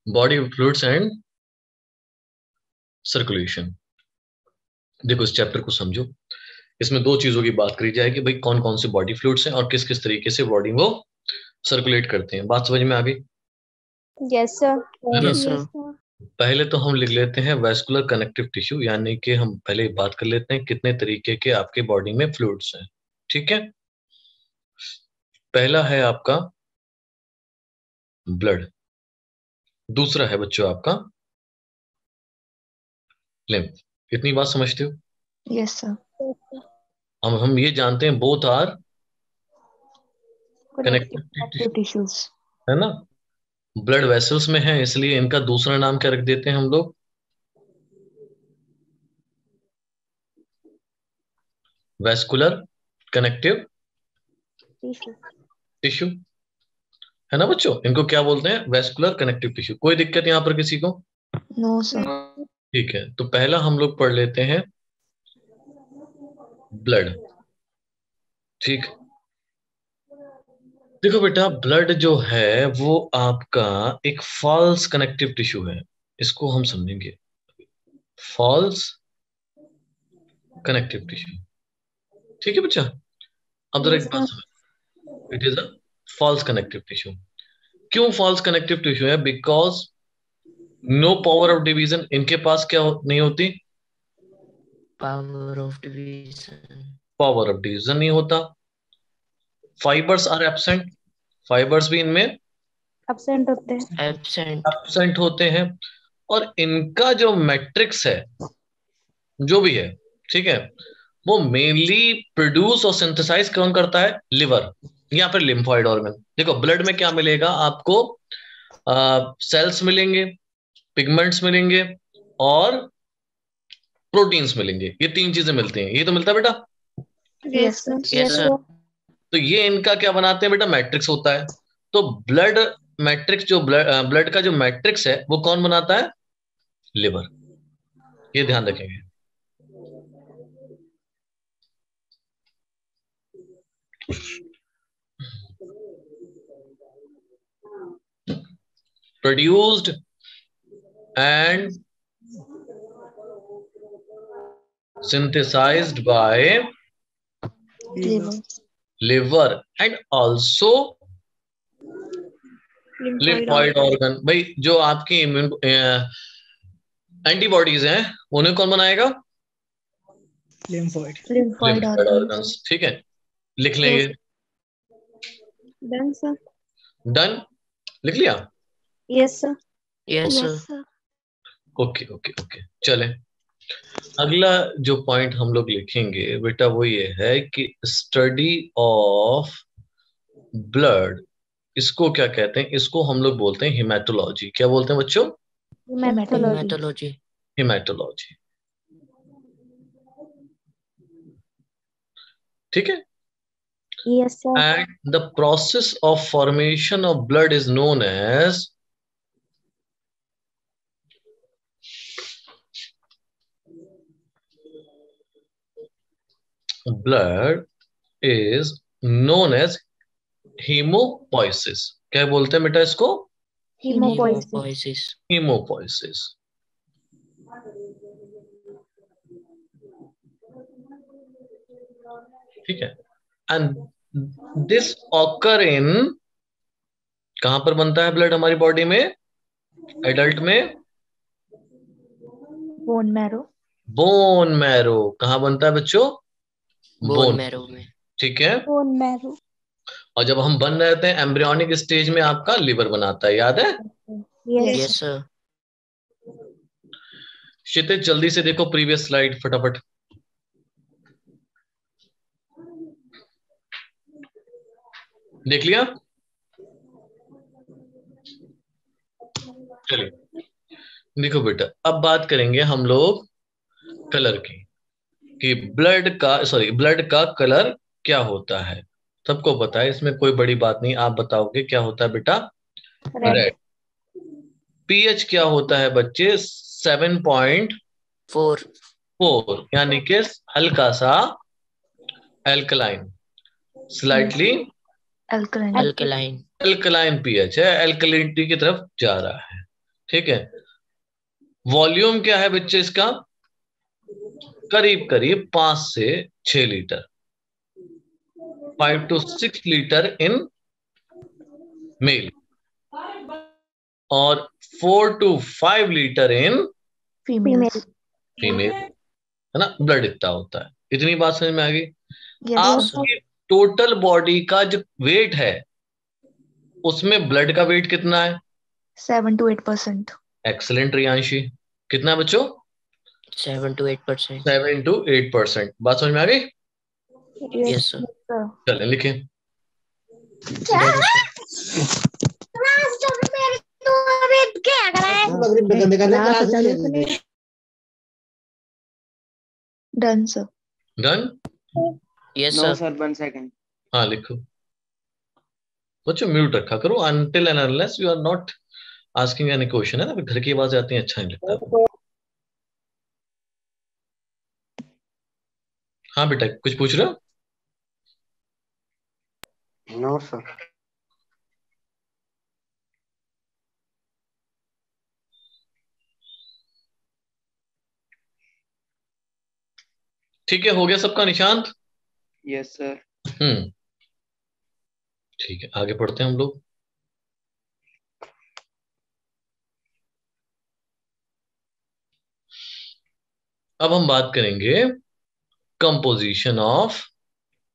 Body fluids and circulation. देखो इस chapter को समझो, इसमें दो चीजों की बात करी जाएगी भाई, कौन कौन से बॉडी फ्लूइड्स हैं और किस किस तरीके से बॉडी वो सर्कुलेट करते हैं। बात समझ में आ गई? Yes sir. है ना? Yes sir. पहले तो हम लिख लेते हैं वैस्कुलर कनेक्टिव टिश्यू, यानी कि हम पहले बात कर लेते हैं कितने तरीके के आपके बॉडी में फ्लूइड्स हैं। ठीक है, पहला है आपका ब्लड, दूसरा है बच्चों आपका लिम्फ। इतनी बात समझते हो? Yes sir. हम ये जानते हैं बोथ आर कनेक्टिव, टिश्यूज। है ना? ब्लड वेसल्स में है, इसलिए इनका दूसरा नाम क्या रख देते हैं हम लोग? वैस्कुलर कनेक्टिव टिश्यू, है ना बच्चों? इनको क्या बोलते हैं? Vascular connective tissue. कोई दिक्कत यहाँ पर किसी को? No sir. ठीक है, तो पहला हम लोग पढ़ लेते हैं ब्लड। ठीक, देखो बेटा, ब्लड जो है वो आपका एक फॉल्स कनेक्टिव टिश्यू है, इसको हम समझेंगे। फॉल्स कनेक्टिव टिश्यू, ठीक है बच्चा? अब जरा एक बात समझ, it is a false connective tissue. क्यों फॉल्स कनेक्टिव टिश्यू है? Because no power of division, इनके पास क्या नहीं होती? Power of division. Power of division नहीं होता। फाइबर्स आर एब्सेंट, फाइबर्स भी इनमें एब्सेंट होते हैं। एब्सेंट होते हैं। और इनका जो मैट्रिक्स है जो भी है, ठीक है, वो मेनली प्रोड्यूस और सिंथेसाइज कौन करता है? लिवर या फिर लिम्फोइड ऑर्गन। देखो ब्लड में क्या मिलेगा आपको? सेल्स मिलेंगे, पिगमेंट्स मिलेंगे और प्रोटीन्स मिलेंगे। ये तीन चीजें मिलती हैं, ये तो मिलता है बेटा। Yes sir. तो ये इनका क्या बनाते हैं बेटा? मैट्रिक्स होता है। तो ब्लड मैट्रिक्स, जो ब्लड का जो मैट्रिक्स है वो कौन बनाता है? लिवर। ये ध्यान रखेंगे। produced and synthesized by liver and also lymphoid organ। भाई जो आपकी एंटीबॉडीज हैं उन्हें कौन बनाएगा? Lymphoid organs. ठीक है, लिख लेंगे। Done sir. डन, लिख लिया? Yes sir. Yes sir. Okay okay okay, चले अगला जो पॉइंट हम लोग लिखेंगे बेटा वो ये है कि स्टडी ऑफ ब्लड, इसको क्या कहते हैं? इसको हम लोग बोलते हैं हिमेटोलॉजी। क्या बोलते हैं बच्चों? हेमेटोलॉजी। हिमेटोलॉजी, ठीक है। Yes sir. And the process of formation of blood is known as blood is known as haemopoiesis. क्या बोलते हैं बेटा इसको? हेमोपोइसिस। हीमोपोइसिस, ठीक है। एंड दिस ऑकर इन, कहां पर बनता है ब्लड हमारी बॉडी में? एडल्ट में बोन मैरो। Bone marrow. कहां बनता है बच्चों? बोन मैरो में। ठीक है। Bone marrow. और जब हम बन रहे थे एम्ब्रियोनिक स्टेज में आपका लिवर बनाता है, याद है? Yes sir. क्षितिज जल्दी से देखो प्रीवियस स्लाइड फटाफट। देख लिया? चलिए देखो बेटा, अब बात करेंगे हम लोग कलर की, कि ब्लड का कलर क्या होता है। सबको पता है, इसमें कोई बड़ी बात नहीं। आप बताओगे क्या होता है बेटा? रेड। पीएच क्या होता है बच्चे? 7.4, यानी कि हल्का सा alkaline, slightly alkaline. Alkaline pH है, एल्कलिनिटी की तरफ जा रहा है। ठीक है, वॉल्यूम क्या है बच्चे इसका? करीब करीब 5 से 6 litre, 5 to 6 litre in male और 4 to 5 litre in Females. Female, है ना। ब्लड इतना होता है। इतनी बात समझ में आ गई? Yes, sir. आपकी टोटल बॉडी का जो वेट है उसमें ब्लड का वेट कितना है? 7 to 8%. एक्सेलेंट रियांशी। कितना बच्चों? 7 to 8%. 7 to 8%। बात समझ में आ गई? Yes, sir. Sir. चलें लिखें। Done, sir. Done, sir. Done? Yes, No, sir. sir, 1 second. हाँ लिखो बच्चों, म्यूट रखा करो until and unless you are not asking any question, है ना। फिर घर की आवाज आती है, अच्छा नहीं लगता। हाँ बेटा कुछ पूछ रहे हो? No, sir. ठीक है, हो गया सबका निशांत? Yes, sir. ठीक है, आगे पढ़ते हैं हम लोग। अब हम बात करेंगे कंपोजिशन ऑफ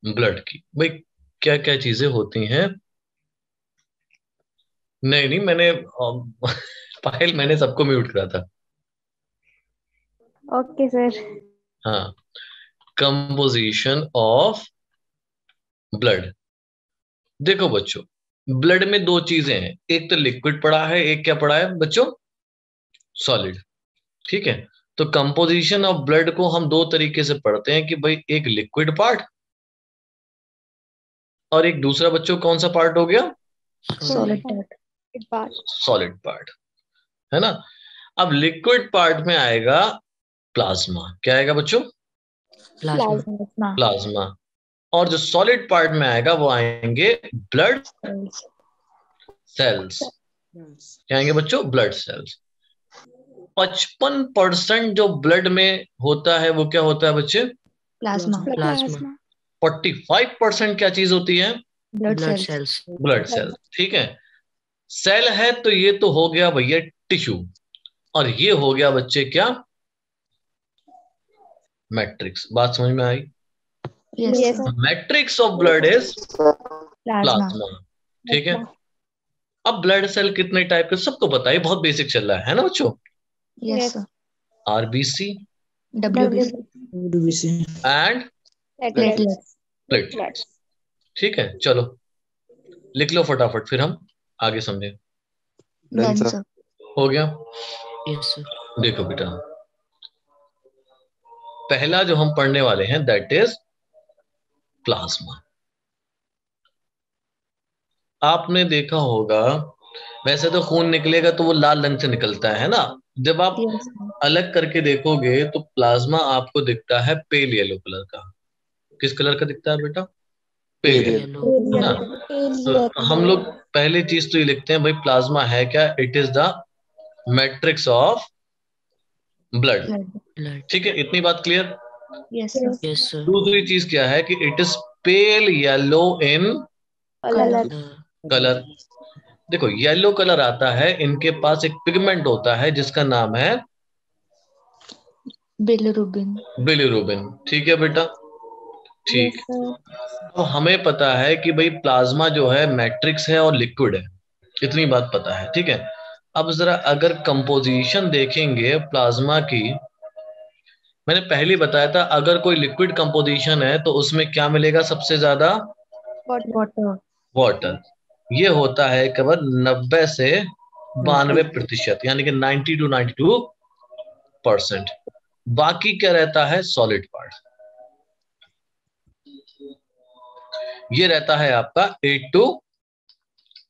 ब्लड की। भाई क्या क्या चीजें होती हैं? नहीं मैंने पायल मैंने सबको म्यूट करा था। Okay sir. हाँ, कंपोजिशन ऑफ ब्लड। देखो बच्चों, ब्लड में दो चीजें हैं, एक तो लिक्विड पड़ा है, एक क्या पड़ा है बच्चों? सॉलिड। ठीक है, तो कंपोजिशन ऑफ ब्लड को हम दो तरीके से पढ़ते हैं कि भाई एक लिक्विड पार्ट और एक दूसरा बच्चों कौन सा पार्ट हो गया? Solid part. सॉलिड पार्ट, है ना। अब लिक्विड पार्ट में आएगा प्लाज्मा। क्या आएगा बच्चों? Plasma. Plasma. प्लाज्मा। और जो सॉलिड पार्ट में आएगा वो आएंगे ब्लड Cells. सेल्स। क्या आएंगे बच्चों? Blood cells. 55% जो ब्लड में होता है वो क्या होता है बच्चे? Plasma. Plasma. 45% क्या चीज होती है? Blood Blood cells. cells. Blood cells. ठीक है, सेल है तो ये तो हो गया भैया टिश्यू, और ये हो गया बच्चे क्या? मैट्रिक्स। बात समझ में आई? Yes, Yes, sir. Matrix of blood is Plasma. Plasma. ठीक है, अब ब्लड सेल कितने टाइप के सबको पता है, बहुत बेसिक चल रहा है ना बच्चों। Yes, sir. RBC WBC. And Platelets. Platelets. ठीक है, चलो लिख लो फटाफट, फिर हम आगे समझें। Done, sir. हो गया? Yes, sir. देखो बेटा, पहला जो हम पढ़ने वाले हैं दैट इज प्लाज्मा। आपने देखा होगा, वैसे तो खून निकलेगा तो वो लाल रंग से निकलता है ना। जब आप Yes, sir. अलग करके देखोगे तो प्लाज्मा आपको दिखता है पेल येलो कलर का। किस कलर का दिखता है बेटा? Pale yellow, Yellow. है ना। तो हम लोग पहली चीज तो ये लिखते हैं भाई प्लाज्मा है क्या? It is the matrix of blood. Blood. Blood. ठीक है, इतनी बात clear? Yes, sir. Yes, sir. दूसरी चीज क्या है कि it is pale yellow in Color. Colour. देखो येलो कलर आता है, इनके पास एक पिगमेंट होता है जिसका नाम है Bilirubin. बिलिरुबिन। ठीक है बेटा, ठीक। तो हमें पता है कि भाई प्लाज्मा जो है मैट्रिक्स है और लिक्विड है, इतनी बात पता है। ठीक है, अब जरा अगर कंपोजिशन देखेंगे प्लाज्मा की, मैंने पहले बताया था अगर कोई लिक्विड कंपोजिशन है तो उसमें क्या मिलेगा सबसे ज्यादा? Water. वाटर। ये होता है केवल 90 से 92%, यानी कि 90 to 92%। बाकी क्या रहता है? Solid part. ये रहता है आपका 8 to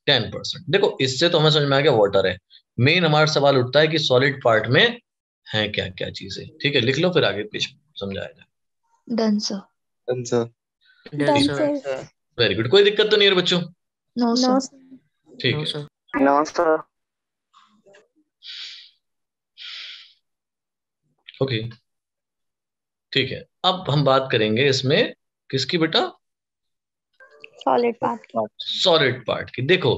10%। देखो इससे तो हमें समझ में आ गया वाटर है। मेन हमारा सवाल उठता है कि सॉलिड पार्ट में है क्या क्या चीजें। ठीक है, लिख लो फिर आगे कुछ समझाएगा। Done, sir. Done, sir. Very good, कोई दिक्कत तो नहीं है बच्चों? No, sir. ठीक No, है, sir. No, sir. ओके, ठीक है। अब हम बात करेंगे इसमें किसकी बेटा? सॉलिड पार्ट की। सॉलिड पार्ट की। देखो,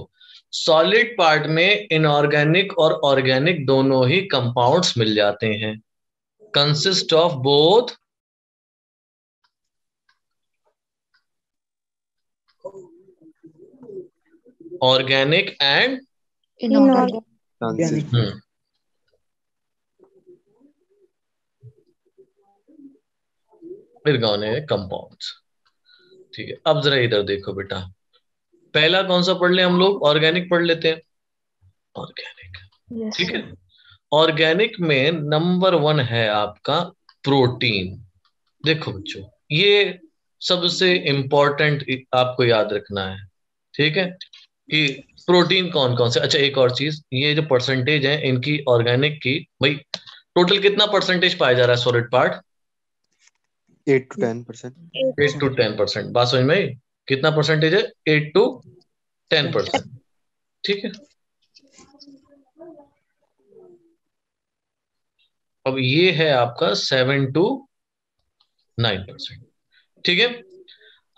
सॉलिड पार्ट में इनऑर्गेनिक और ऑर्गेनिक दोनों ही कंपाउंड्स मिल जाते हैं। Consist of both organic and Inorganic. Consist. Inorganic compounds. ठीक है, अब जरा इधर देखो बेटा, पहला कौन सा पढ़ ले हम लोग? ऑर्गेनिक पढ़ लेते हैं। ऑर्गेनिक, Yes, ठीक sir. है। ऑर्गेनिक में नंबर 1 है आपका प्रोटीन। देखो बच्चों, ये सबसे इंपॉर्टेंट आपको याद रखना है, ठीक है, कि प्रोटीन कौन कौन से। अच्छा, एक और चीज, ये जो परसेंटेज है इनकी ऑर्गेनिक की, भाई टोटल कितना परसेंटेज पाया जा रहा है सॉलिड पार्ट? 8 to 10%. 8 to 10%। बात समझ में आई? कितना परसेंटेज है? 8 to 10%। ठीक है, अब ये है आपका 7 to 9%। ठीक है,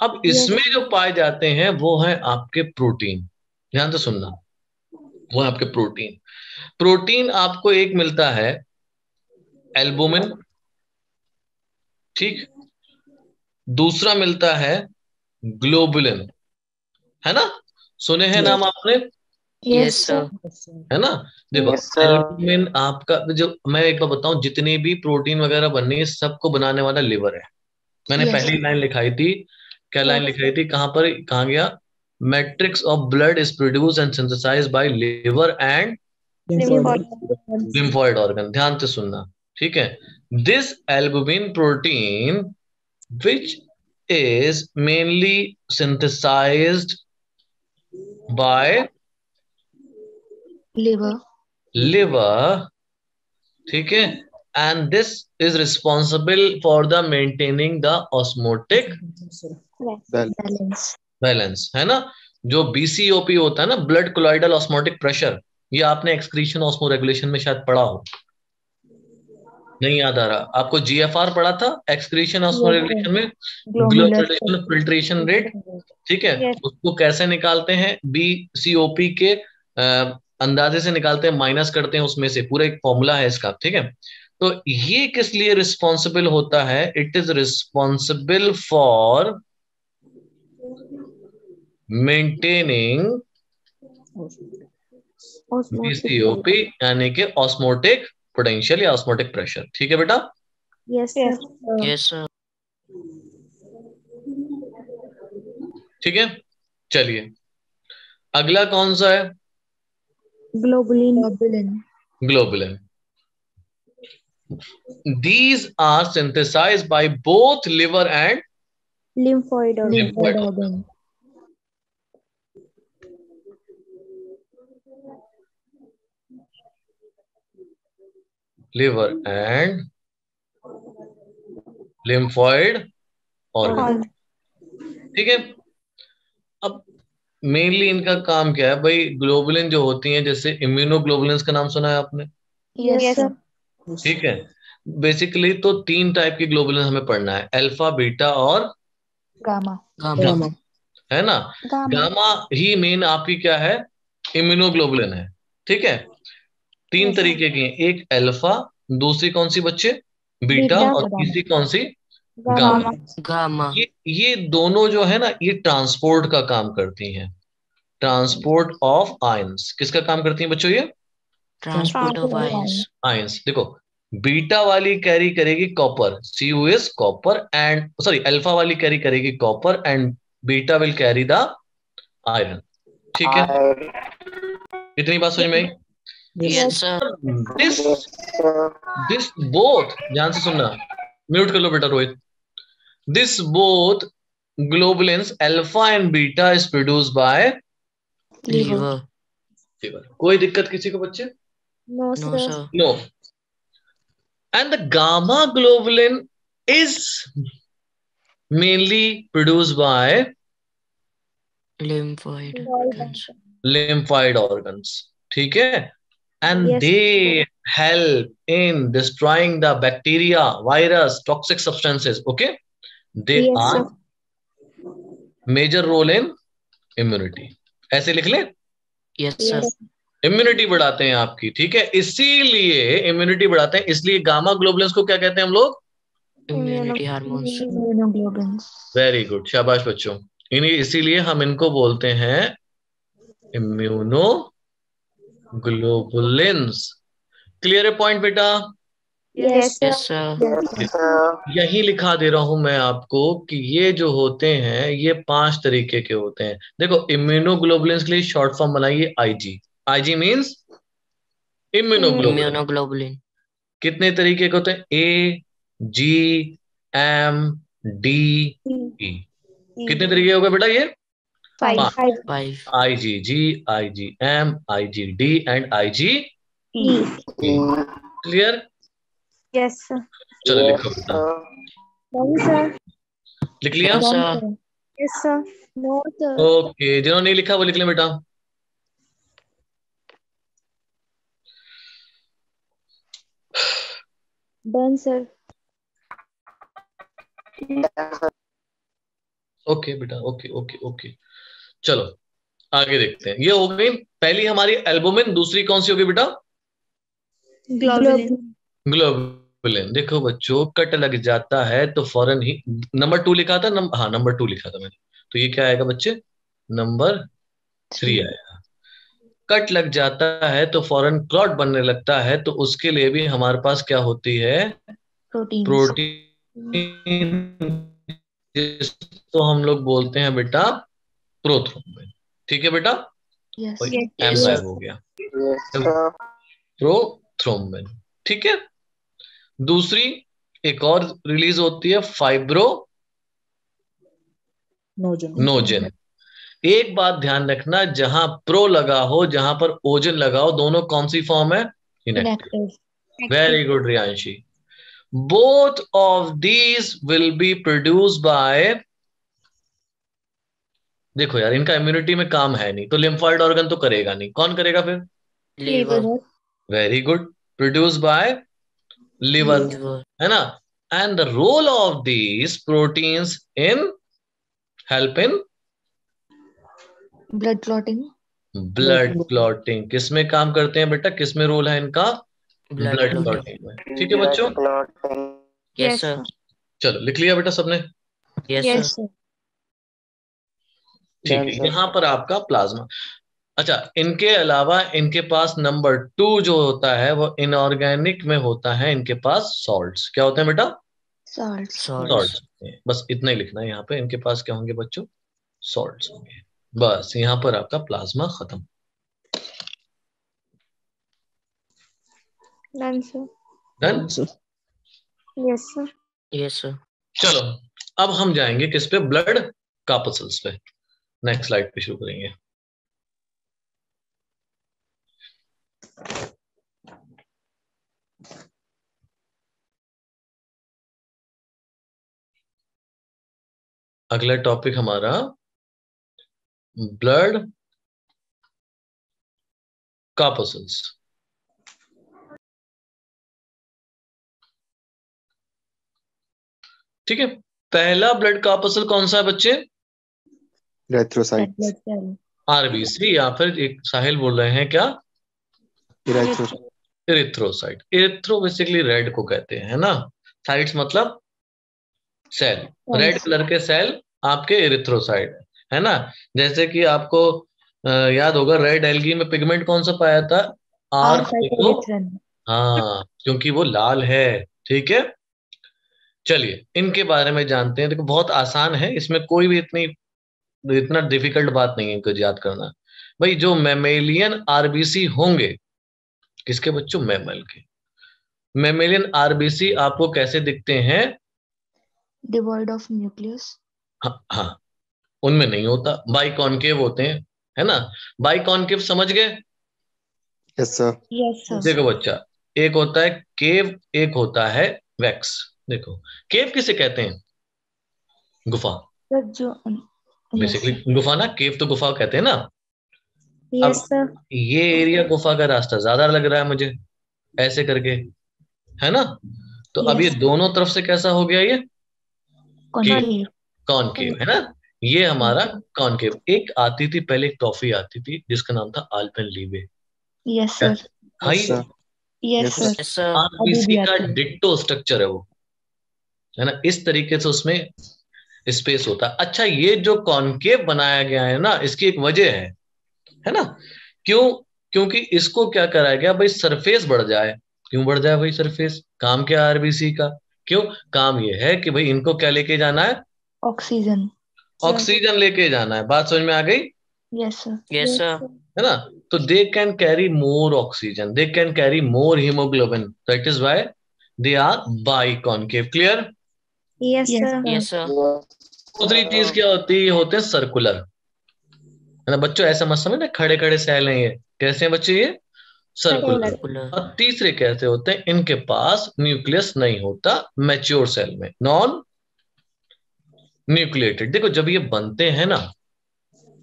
अब इसमें जो पाए जाते हैं वो है आपके प्रोटीन। ध्यान से सुनना, वो है आपके प्रोटीन। प्रोटीन आपको एक मिलता है एल्बुमिन, ठीक, दूसरा मिलता है ग्लोबुलिन, है ना? सुने हैं नाम आपने? Yes, sir. है ना? देखो, Yes, sir. एल्बुमिन आपका जो, मैं एक बार बताऊं, जितनी भी प्रोटीन वगैरह बननी है सबको बनाने वाला लिवर है। मैंने Yes, पहली लाइन लिखाई थी, क्या लाइन लिखाई थी? कहां पर, कहां गया? Matrix of blood is produce and synthesised by liver and lymphoid organ. ध्यान से सुनना, ठीक है। This albumin protein which is mainly synthesised by liver. Liver, ठीक है, and this is responsible for the maintaining the osmotic Balance. Balance, है ना? जो बीसीओपी होता है ना, ब्लड कोलॉइडल ऑस्मोटिक प्रेशर, ये आपने एक्सक्रीशन ऑस्मो रेगुलेशन में शायद पढ़ा हो, नहीं याद आ रहा आपको? जीएफआर पढ़ा था, एक्सक्रीशन ऑस्मो रेगुलेशन में, Glomerular ग्लोमेरुलर फिल्ट्रेशन रेट, ठीक है। Yes. उसको कैसे निकालते हैं? बीसीओपी के अंदाजे से निकालते हैं, माइनस करते हैं उसमें से, पूरा एक फॉर्मूला है इसका, ठीक है। तो ये किस लिए रिस्पॉन्सिबल होता है? It is responsible for maintaining BCOP, यानी कि ऑस्मोटिक पोटेंशियल या ऑस्मोटिक प्रेशर। ठीक है बेटा? Yes, sir. Yes, sir. ठीक है, चलिए अगला कौन सा है? Globulin. globulin. Globulin. These are synthesized by both liver and Lymphoid organ. Lymphoid organ. liver and lymphoid organ। ठीक है, अब मेनली इनका काम क्या है भाई? ग्लोबुलिन जो होती हैं, जैसे इम्यूनोग्लोबुलिन्स का नाम सुना है आपने? Yes, sir. ठीक है, बेसिकली तो 3 टाइप की ग्लोबुलिन हमें पढ़ना है, अल्फा, बीटा और Gamma. Gamma. है ना? Gamma. गामा ही मेन आपकी क्या है? इम्यूनोग्लोबुलिन है। ठीक है, 3 तरीके की हैं, एक अल्फा, दूसरी कौन सी बच्चे? Beta, beta. और तीसरी कौन सी? Gamma. गामा। Gamma. ये दोनों जो है ना, ये ट्रांसपोर्ट का काम करती हैं, ट्रांसपोर्ट ऑफ आयंस। किसका काम करती हैं बच्चों ये? Transport of ions. आयंस। देखो, बीटा वाली कैरी करेगी copper, CuS copper, and sorry alpha वाली कैरी करेगी copper, and beta will carry the iron. ठीक है, इतनी बात समझ में आई? Yes, sir. This this both, ध्यान से सुनना, म्यूट कर लो बेटा Rohit. This both globulins alpha and beta is produced by Liver. liver। कोई दिक्कत किसी को बच्चे? No, No, sir. sir. No। And the gamma globulin is mainly produced by Lymphoid organs. lymphoid organs. ठीक है? And Yes. they help in destroying the bacteria, virus, toxic substances. Okay? They Yes, are sir. major role in immunity. ऐसे लिख ले, Yes, sir. Yes. Immunity बढ़ाते हैं आपकी. ठीक है? इसीलिए इम्यूनिटी बढ़ाते हैं, इसलिए गामा ग्लोबुलिन्स को क्या कहते हैं हम लोग? Immunity hormones. Immunoglobulins. Very good, शाबाश बच्चों. इसीलिए हम इनको बोलते हैं इम्यूनो ग्लोबुलिन्स. क्लियर है पॉइंट बेटा? Yes, sir. Yes, sir. यही लिखा दे रहा हूं मैं आपको कि ये जो होते हैं ये 5 तरीके के होते हैं. देखो, इम्यूनोग्लोबुलिन्स के लिए शॉर्ट फॉर्म बनाइए Ig. Ig means immunoglobulin. Immunoglobulin. कितने तरीके के होते हैं? A, G, M, D, E. कितने तरीके हो गए बेटा ये? 5. 5. I G G, I G M, I G D and I G E. Clear? Yes, sir. चलो लिखो बेटा. No, sir. लिख लिया? Yes, sir. Yes, sir. No, sir. Okay, जिन्होंने नहीं लिखा वो लिख लें बेटा. Done, sir. ओके बेटा, ओके ओके ओके. चलो आगे देखते हैं. ये हो गई पहली हमारी एल्बुमिन. दूसरी कौन सी होगी बेटा? Globulin. ग्लोबुलिन. देखो बच्चों, कट लग जाता है तो फौरन ही नंबर 2 लिखा था. हाँ, नंबर 2 लिखा था मैंने. तो ये क्या आएगा बच्चे? नंबर 3 आएगा. कट लग जाता है तो फौरन क्लॉट बनने लगता है, तो उसके लिए भी हमारे पास क्या होती है? Proteins. प्रोटीन, जिसको हम लोग बोलते हैं बेटा प्रोथ्रोम्बिन. ठीक है बेटा? Yes. Um Yes, sir. हो गया, प्रोथ्रोम्बिन. ठीक है? दूसरी एक और रिलीज होती है, फाइब्रो नोजन. एक बात ध्यान रखना, जहां प्रो लगा हो, जहां पर ओजन लगा हो, दोनों कौन सी फॉर्म है? Inactive. Inactive. Very good Riyanshi. Both of these will be produce by. देखो यार, इनका इम्यूनिटी में काम है नहीं, तो लिम्फॉइड ऑर्गन तो करेगा नहीं. कौन करेगा फिर? Liver. Very good. Produce by liver, Liver. है ना? And the role of these proteins in help in Blood clotting. Blood clotting. किसमें काम करते हैं बेटा? किसमें रोल है इनका? Blood blood clotting. क्लॉटिंग में. ठीक है बच्चों? Yes, sir. चलो लिख लिया बेटा सबने? Yes, Yes, sir. sir. ठीक है. यहाँ पर आपका प्लाज्मा. अच्छा, इनके अलावा इनके पास नंबर 2 जो होता है वो इनऑर्गेनिक में होता है. इनके पास सॉल्ट्स. क्या होते हैं बेटा? Salts. Salts. सॉल्ट्स. बस इतना ही लिखना है यहाँ पे. इनके पास क्या होंगे बच्चों? सॉल्ट्स होंगे. बस यहाँ पर आपका प्लाज्मा खत्म. Done, sir. Done? Yes, sir. Yes, sir. चलो अब हम जाएंगे किस पे? ब्लड कार्पसल्स पे. नेक्स्ट स्लाइड पे शुरू करेंगे. अगला टॉपिक हमारा ब्लड कार्पसल्स. ठीक है? पहला ब्लड कार्पसल कौन सा है बच्चे? इरेथ्रोसाइट. Blood cell. आरबीसी, या फिर एक साहिल बोल रहे हैं क्या? Erythrocyte. Erythrocyte. Erythro basically red को कहते हैं, है ना? साइट्स मतलब सेल. रेड कलर के सेल आपके इरिथ्रोसाइट है ना? जैसे कि आपको याद होगा, रेड एल्गी में पिगमेंट कौन सा पाया था? आर. R-phytoerythrin. हाँ, क्योंकि वो लाल है. ठीक है? चलिए इनके बारे में जानते हैं. देखो बहुत आसान है, इसमें कोई भी इतना डिफिकल्ट बात नहीं है इनको याद करना. भाई जो मैमेलियन आरबीसी होंगे, किसके बच्चों? मैमल के. मैमेलियन आरबीसी आपको कैसे दिखते हैं? Devoid of nucleus. हाँ, उनमें नहीं होता, बाइकॉनकेव होते हैं, है ना? बाइकॉनकेव समझ गए? Yes sir. Yes, sir. देखो बच्चा, एक होता है केव, एक होता है वैक्स. देखो केव किसे कहते हैं? गुफा. Sir, जो yes, बेसिकली गुफा ना, केव तो गुफा कहते हैं ना. Yes, sir. ये एरिया गुफा का रास्ता ज्यादा लग रहा है मुझे, ऐसे करके, है ना? तो अब ये Yes. दोनों तरफ से कैसा हो गया ये? Concave. कॉनकेव, है ना? ये हमारा कॉनकेव। एक आती थी पहले, एक टॉफी आती थी जिसका नाम था आल्पेनलीबे। Yes, sir. High Yes, sir. Yes, Yes, sir. Yes, sir. अभी आरबीसी भी का आती है। डिट्टो स्ट्रक्चर है वो, है ना? इस तरीके से उसमें स्पेस होता है। अच्छा, ये जो कॉनकेव बनाया गया है ना, इसकी एक वजह है ना? क्यों? क्योंकि इसको क्या कराया गया भाई, सरफेस बढ़ जाए। क्यों बढ़ जाए भाई सरफेस? काम क्या है आरबीसी का? क्यों? काम ये है कि भाई इनको क्या लेके जाना है? Oxygen. ऑक्सीजन लेके जाना है। बात समझ में आ गई? Yes, sir. Yes, sir. है ना? तो they can carry more oxygen, they can carry more haemoglobin, that is why they are biconcave. Clear? Yes, Yes, sir. Yes, sir. दूसरी चीज क्या होती है? ये होते हैं सर्कुलर, है ना बच्चों? ऐसा मत समझना खड़े खड़े सेल हैं ये। कैसे हैं बच्चे ये? सर्कुलर। Circular. और तीसरे कैसे होते हैं? इनके पास न्यूक्लियस नहीं होता मैच्योर सेल में, नॉन न्यूक्लिएटेड। देखो जब ये बनते हैं ना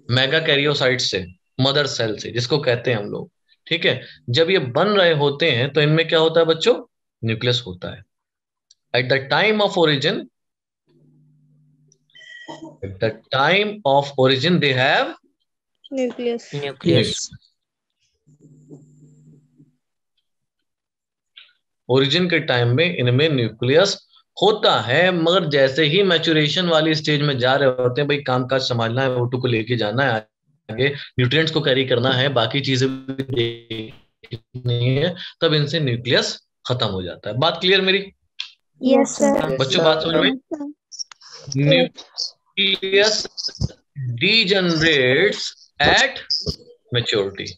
मेगा कैरियोसाइट से, मदर सेल से जिसको कहते हैं हम लोग, ठीक है, जब ये बन रहे होते हैं तो इनमें क्या होता है बच्चों? न्यूक्लियस होता है। At the time of origin, at the time of origin they have Nucleus. Nucleus. Origin के टाइम में इनमें न्यूक्लियस होता है, मगर जैसे ही मैच्योरेशन वाली स्टेज में जा रहे होते हैं, भाई काम काज संभालना है, O2 को लेके जाना है आगे, न्यूट्रिएंट्स को कैरी करना है, बाकी चीजें भी देखनी है, तब इनसे न्यूक्लियस खत्म हो जाता है। बात क्लियर मेरी? Yes, sir. बच्चों बात समझ में? न्यूक्लियस डीजनरेट्स एट मैच्योरिटी,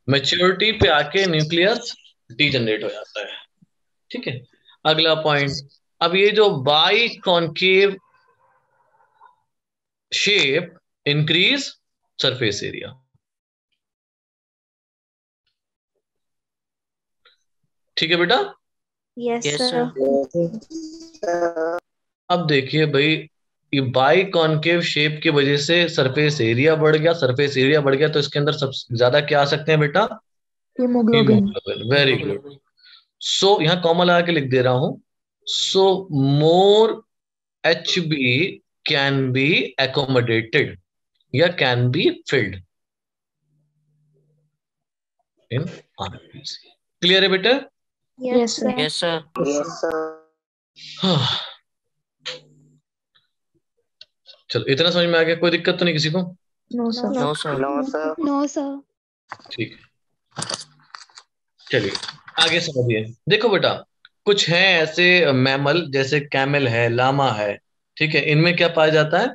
मैच्योरिटी पे आके न्यूक्लियस डीजनरेट हो जाता है। ठीक है, अगला पॉइंट। अब ये जो by concave shape increase surface area. ठीक है बेटा? Yes, Yes, sir. sir. अब देखिए भाई, ये बाई कॉनकेव शेप की वजह से सरफेस एरिया बढ़ गया, सरफेस एरिया बढ़ गया तो इसके अंदर सबसे ज्यादा क्या आ सकते हैं बेटा? Hemoglobin. Haemoglobin. Very good. So यहां कॉमा लगा के लिख दे रहा हूं। So more HB can be accommodated या can be filled in RBC. Clear है बेटा? Yes, sir. Yes, sir. हाँ, चलो इतना समझ में आ गया, कोई दिक्कत तो नहीं किसी को? No, sir. No, sir. No, sir. ठीक है, चलिए आगे समझिए। देखो बेटा, कुछ हैं ऐसे मैमल, जैसे कैमल है, लामा है, ठीक है, इनमें क्या पाया जाता है?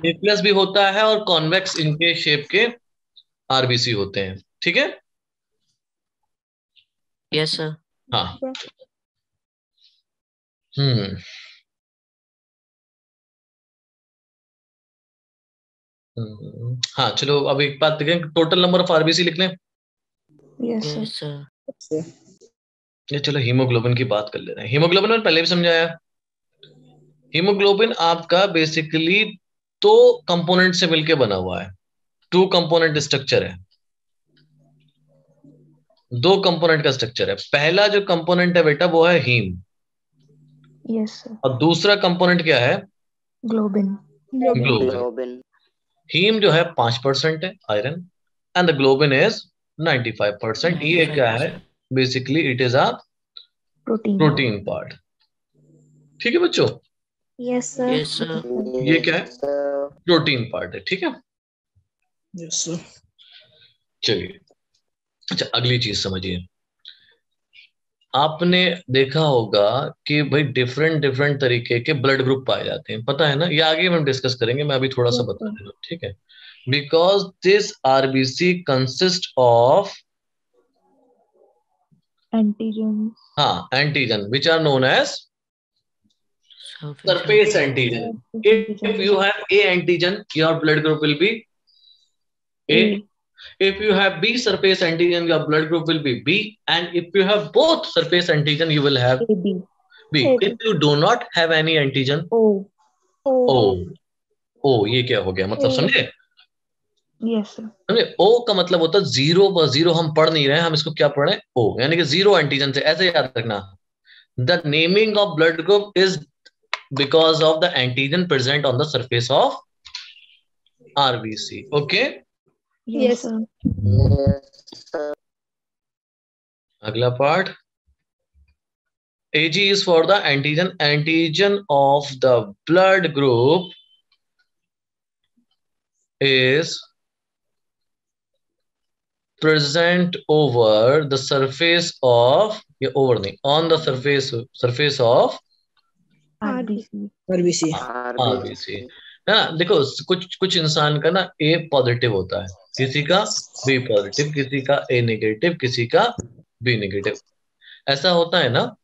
न्यूक्लियस भी होता है और कॉन्वेक्स इनके शेप के आरबीसी होते हैं। ठीक है? Yes, sir. हाँ। हम्म हाँ, चलो अब एक बात देखें, टोटल नंबर ऑफ आरबीसी लिख लें। Yes, sir. Yes, sir. ये चलो हीमोग्लोबिन की बात कर ले रहे हैं। हीमोग्लोबिन मैंने पहले भी समझाया। हीमोग्लोबिन आपका बेसिकली दो कंपोनेंट से मिलके बना हुआ है, टू कंपोनेंट स्ट्रक्चर है, दो कंपोनेंट का स्ट्रक्चर है। पहला जो कंपोनेंट है बेटा वो है हीम, Yes, sir. और दूसरा कंपोनेंट क्या है? Globin. ग्लोबिन। हीम जो है 5% है iron, and the globin is 95%। ये क्या है? Basically it is a Protein. Protein part. ठीक है बच्चों? Yes, sir. Yes, sir. ये क्या है? प्रोटीन पार्ट है। ठीक है? Yes, sir. चलिए, अच्छा अगली चीज समझिए। आपने देखा होगा कि भाई डिफरेंट डिफरेंट तरीके के ब्लड ग्रुप पाए जाते हैं, पता है ना? ये आगे हम डिस्कस करेंगे, मैं अभी थोड़ा सा Yes, बता sir. दे रहा हूँ। ठीक है? Because this RBC consist of Antigens. हाँ antigen which are known as Surface surface antigen. antigen. If you have A antigen, your blood group will be A. If you have B surface antigen, your blood group will be B. And if you have both surface antigen, you will have AB. B. AB. If you do not have any antigen, O. O. O, ये क्या हो गया मतलब O. समझे? Yes, sir. ओ का मतलब होता है जीरो, बस जीरो हम पढ़ नहीं रहे हैं, हम इसको क्या पढ़ रहे हैं, ओ, यानी कि जीरो एंटीजन से, ऐसे याद रखना। The naming of blood group is because of the antigen present on the surface of RBC. Okay, Yes, sir. Yes, sir. अगला part, AG is for the antigen. Antigen of the blood group is present over the surface of, या over नहीं, on the surface of RBC. RBC. RBC, है ना। देखो कुछ कुछ इंसान का ना A पॉजिटिव होता है, किसी का B पॉजिटिव, किसी का A नेगेटिव, किसी का B नेगेटिव, ऐसा होता है ना।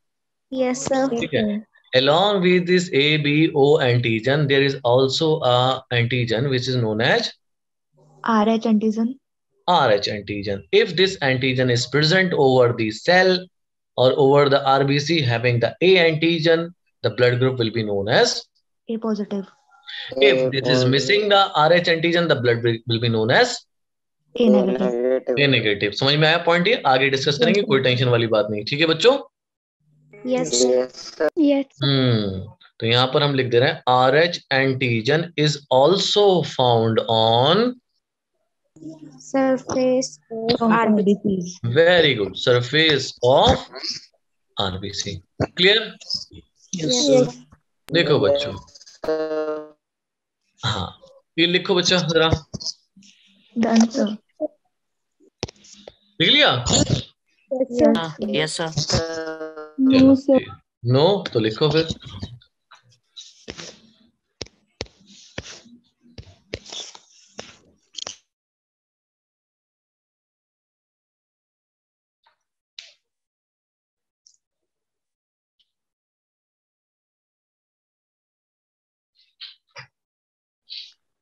Yes, sir. ठीक है। Along with this ABO antigen, there is also a antigen which is known as RH antigen. RH antigen. If this antigen is present over the cell or over the RBC having the A antigen, the blood group will be known as. A positive. If this is missing the RH antigen, the blood will be known as A negative. A negative. समझ में आया point? ये आगे discuss करेंगे, कोई tension वाली बात नहीं। ठीक है बच्चों? Yes, sir. Yes, sir. Yes. तो यहाँ पर हम लिख दे रहे हैं RH antigen is also found on Surface of From RBC. RBCs. very good surface of RBC. Clear? Yes, Yes. sir. देखो बच्चों, Sir. हाँ ये लिखो बच्चा जरा, Done, sir. लिख लिया? Yes, sir. Sir. Yes, sir. No, sir. No तो लिखो फिर।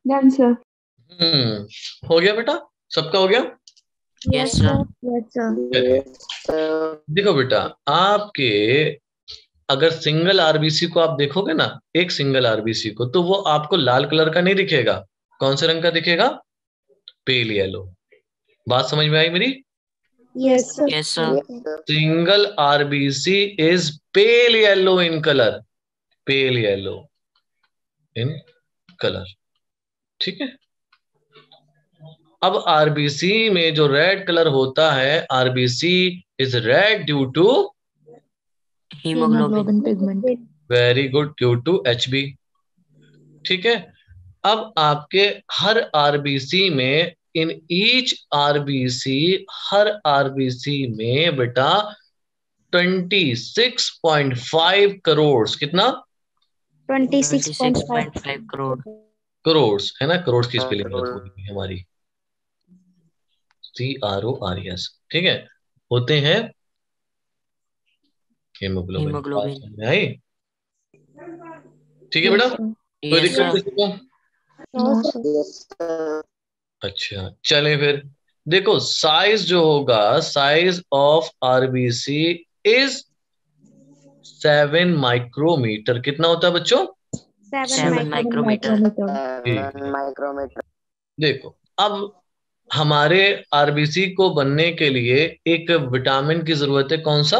Done, sir. हो गया बेटा, सबका हो गया? Yes, sir. Yes, sir. Yes, sir. देखो बेटा, आपके अगर सिंगल आरबीसी को आप देखोगे ना, एक सिंगल आरबीसी को, तो वो आपको लाल कलर का नहीं दिखेगा। कौन से रंग का दिखेगा? Pale yellow. बात समझ में आई मेरी? Yes, sir. Yes, sir. Single RBC is pale yellow in colour, pale yellow in colour. ठीक है। अब आरबीसी में जो रेड कलर होता है, RBC is red due to Hemoglobin pigment. Very good, due to HB. ठीक है। अब आपके हर आरबीसी में, इन ईच आरबीसी, हर आरबीसी में बेटा 26.5 करोड़, कितना? 26.5 crore. करोड़ है ना, करोड़ की स्पेलिंग गलत हो गई हमारी, CRORES। ठीक है, होते हैं हीमोग्लोबिन। आई? ठीक है बेटा, कोई दिक्कत किसी को? No, sir. Yes, sir. अच्छा चलें फिर। देखो साइज जो होगा, size of RBC is 7 micrometre. कितना होता है बच्चों? 7 micrometer. ठीक है। Micrometer. देखो अब हमारे आरबीसी को बनने के लिए एक विटामिन की जरूरत है। कौन सा?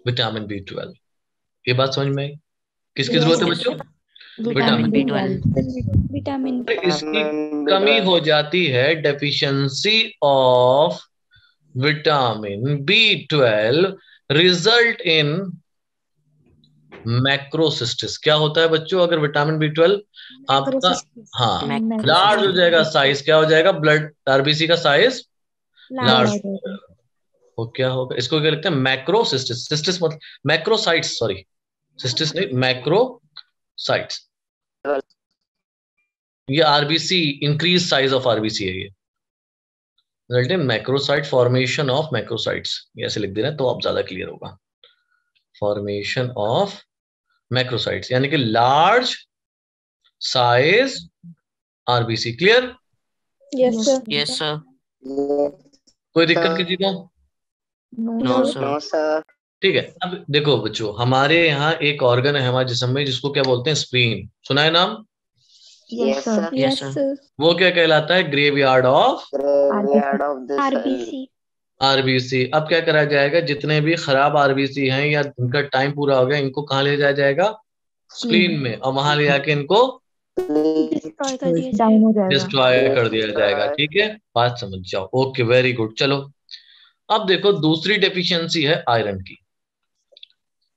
Vitamin B12। ये बात समझ में आई? किसकी जरूरत है बच्चों? Vitamin Vitamin B12. Vitamin. इसकी कमी हो जाती है, deficiency of vitamin B12 result in macrocytosis. क्या होता है बच्चों? अगर विटामिन B12 आपका, हाँ, लार्ज हो जाएगा साइज, क्या हो जाएगा? ब्लड आरबीसी का साइज लार्ज। वो क्या होगा? इसको क्या लिखते हैं? मैक्रोसिस्टिस। सिस्टिस मतलब मैक्रोसाइट्स, सॉरी सिस्टिस नहीं, मैक्रोसाइट्स। ये RBC, increase size of RBC है ये, result in macrocyte, formation of macrocytes. ऐसे लिख दे रहे हैं तो आप ज्यादा क्लियर होगा। फॉर्मेशन ऑफ मैक्रोसाइट्स यानी कि large size RBC. Clear? Yes, sir. Yes, sir. कोई दिक्कत किसी को? No, sir. ठीक है। अब देखो बच्चों, हमारे यहाँ एक ऑर्गन है हमारे जिस्म में, जिसको क्या बोलते हैं? स्प्लीन। सुना है नाम? Yes, sir. Yes, sir. वो क्या कहलाता है? Graveyard of Graveyard of the cell. RBC. RBC. अब क्या करा जाएगा? जितने भी खराब आरबीसी हैं या जिनका टाइम पूरा हो गया, इनको कहाँ ले जाया जाएगा? स्प्लीन में, और वहां ले जाके इनको Destroy कर दिया डाउन हो जाएगा। डिस्ट्रॉय कर दिया जाएगा। ठीक है, बात समझ जाओ। Okay, very good. चलो अब देखो, दूसरी डेफिशिएंसी है आयरन की।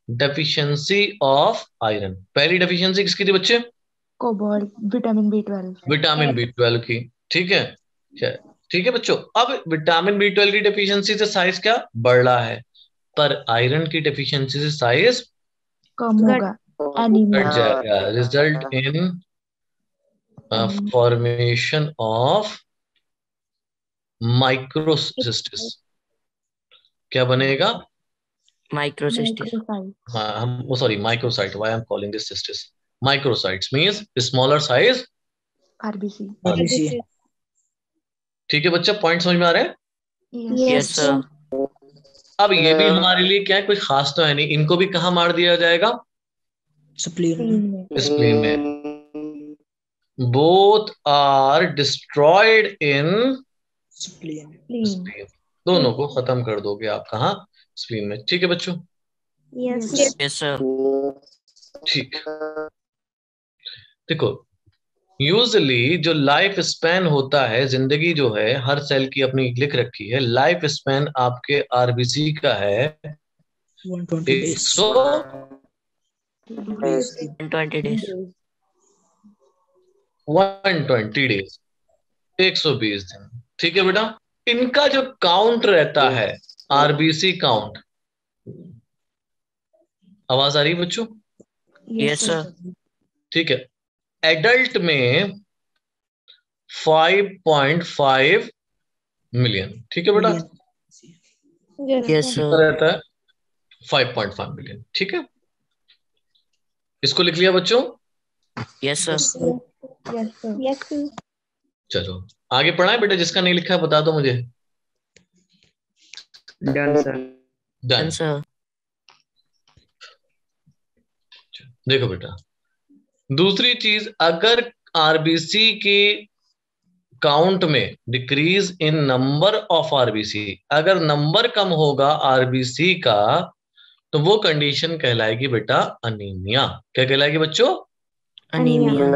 Deficiency of iron. पहली डेफिशिएंसी किसकी थी बच्चे? Cobalt, vitamin B12। Vitamin B12 की। ठीक है, ठीक है बच्चों। अब विटामिन B12 की डेफिशिएंसी से साइज क्या बढ़ रहा है, पर आयरन की डेफिशिएंसी से साइज कम होगा, घट एनीमिया। जाएगा। Result in formation of Microcystis. क्या बनेगा? Microcystis. माइक्रोसाइट। हाँ, हम sorry, microsite. Why I am calling this cysts? Microsites means smaller size RBC। RBC. ठीक है बच्चा, पॉइंट समझ में आ रहे हैं? Yes, sir. अब ये भी हमारे लिए क्या है, कोई खास तो है नहीं। इनको भी कहाँ मार दिया जाएगा? Spleen. स्प्लीन में। Both are destroyed in Spleen. Spleen. दोनों को खत्म कर दोगे आप कहाँ? स्प्लीन में। ठीक है बच्चों? Yes. Yes, sir. ठीक। देखो, यूजुअली जो लाइफ स्पैन होता है, जिंदगी जो है हर सेल की अपनी लिख रखी है। लाइफ स्पैन आपके आरबीसी का है 120 days. 120 days. 120 डेज, 120 दिन। ठीक है बेटा? इनका जो काउंट रहता है, आरबीसी काउंट। आवाज आ रही है बच्चों? Yes, sir. ठीक है। एडल्ट में 5.5 मिलियन। ठीक है बेटा? Yes, sir. कितना रहता है? 5.5 मिलियन। ठीक है, इसको लिख लिया बच्चों? Yes, sir. Yes, sir. Yes, sir. चलो आगे पढ़ाएं बेटा। जिसका नहीं लिखा है बता दो मुझे। Done, sir. Done. Done, sir. देखो बेटा, दूसरी चीज, अगर आरबीसी के काउंट में decrease in number of RBC, अगर नंबर कम होगा आरबीसी का, तो वो कंडीशन कहलाएगी बेटा अनीमिया। क्या कहलाएगी बच्चों? Anemia.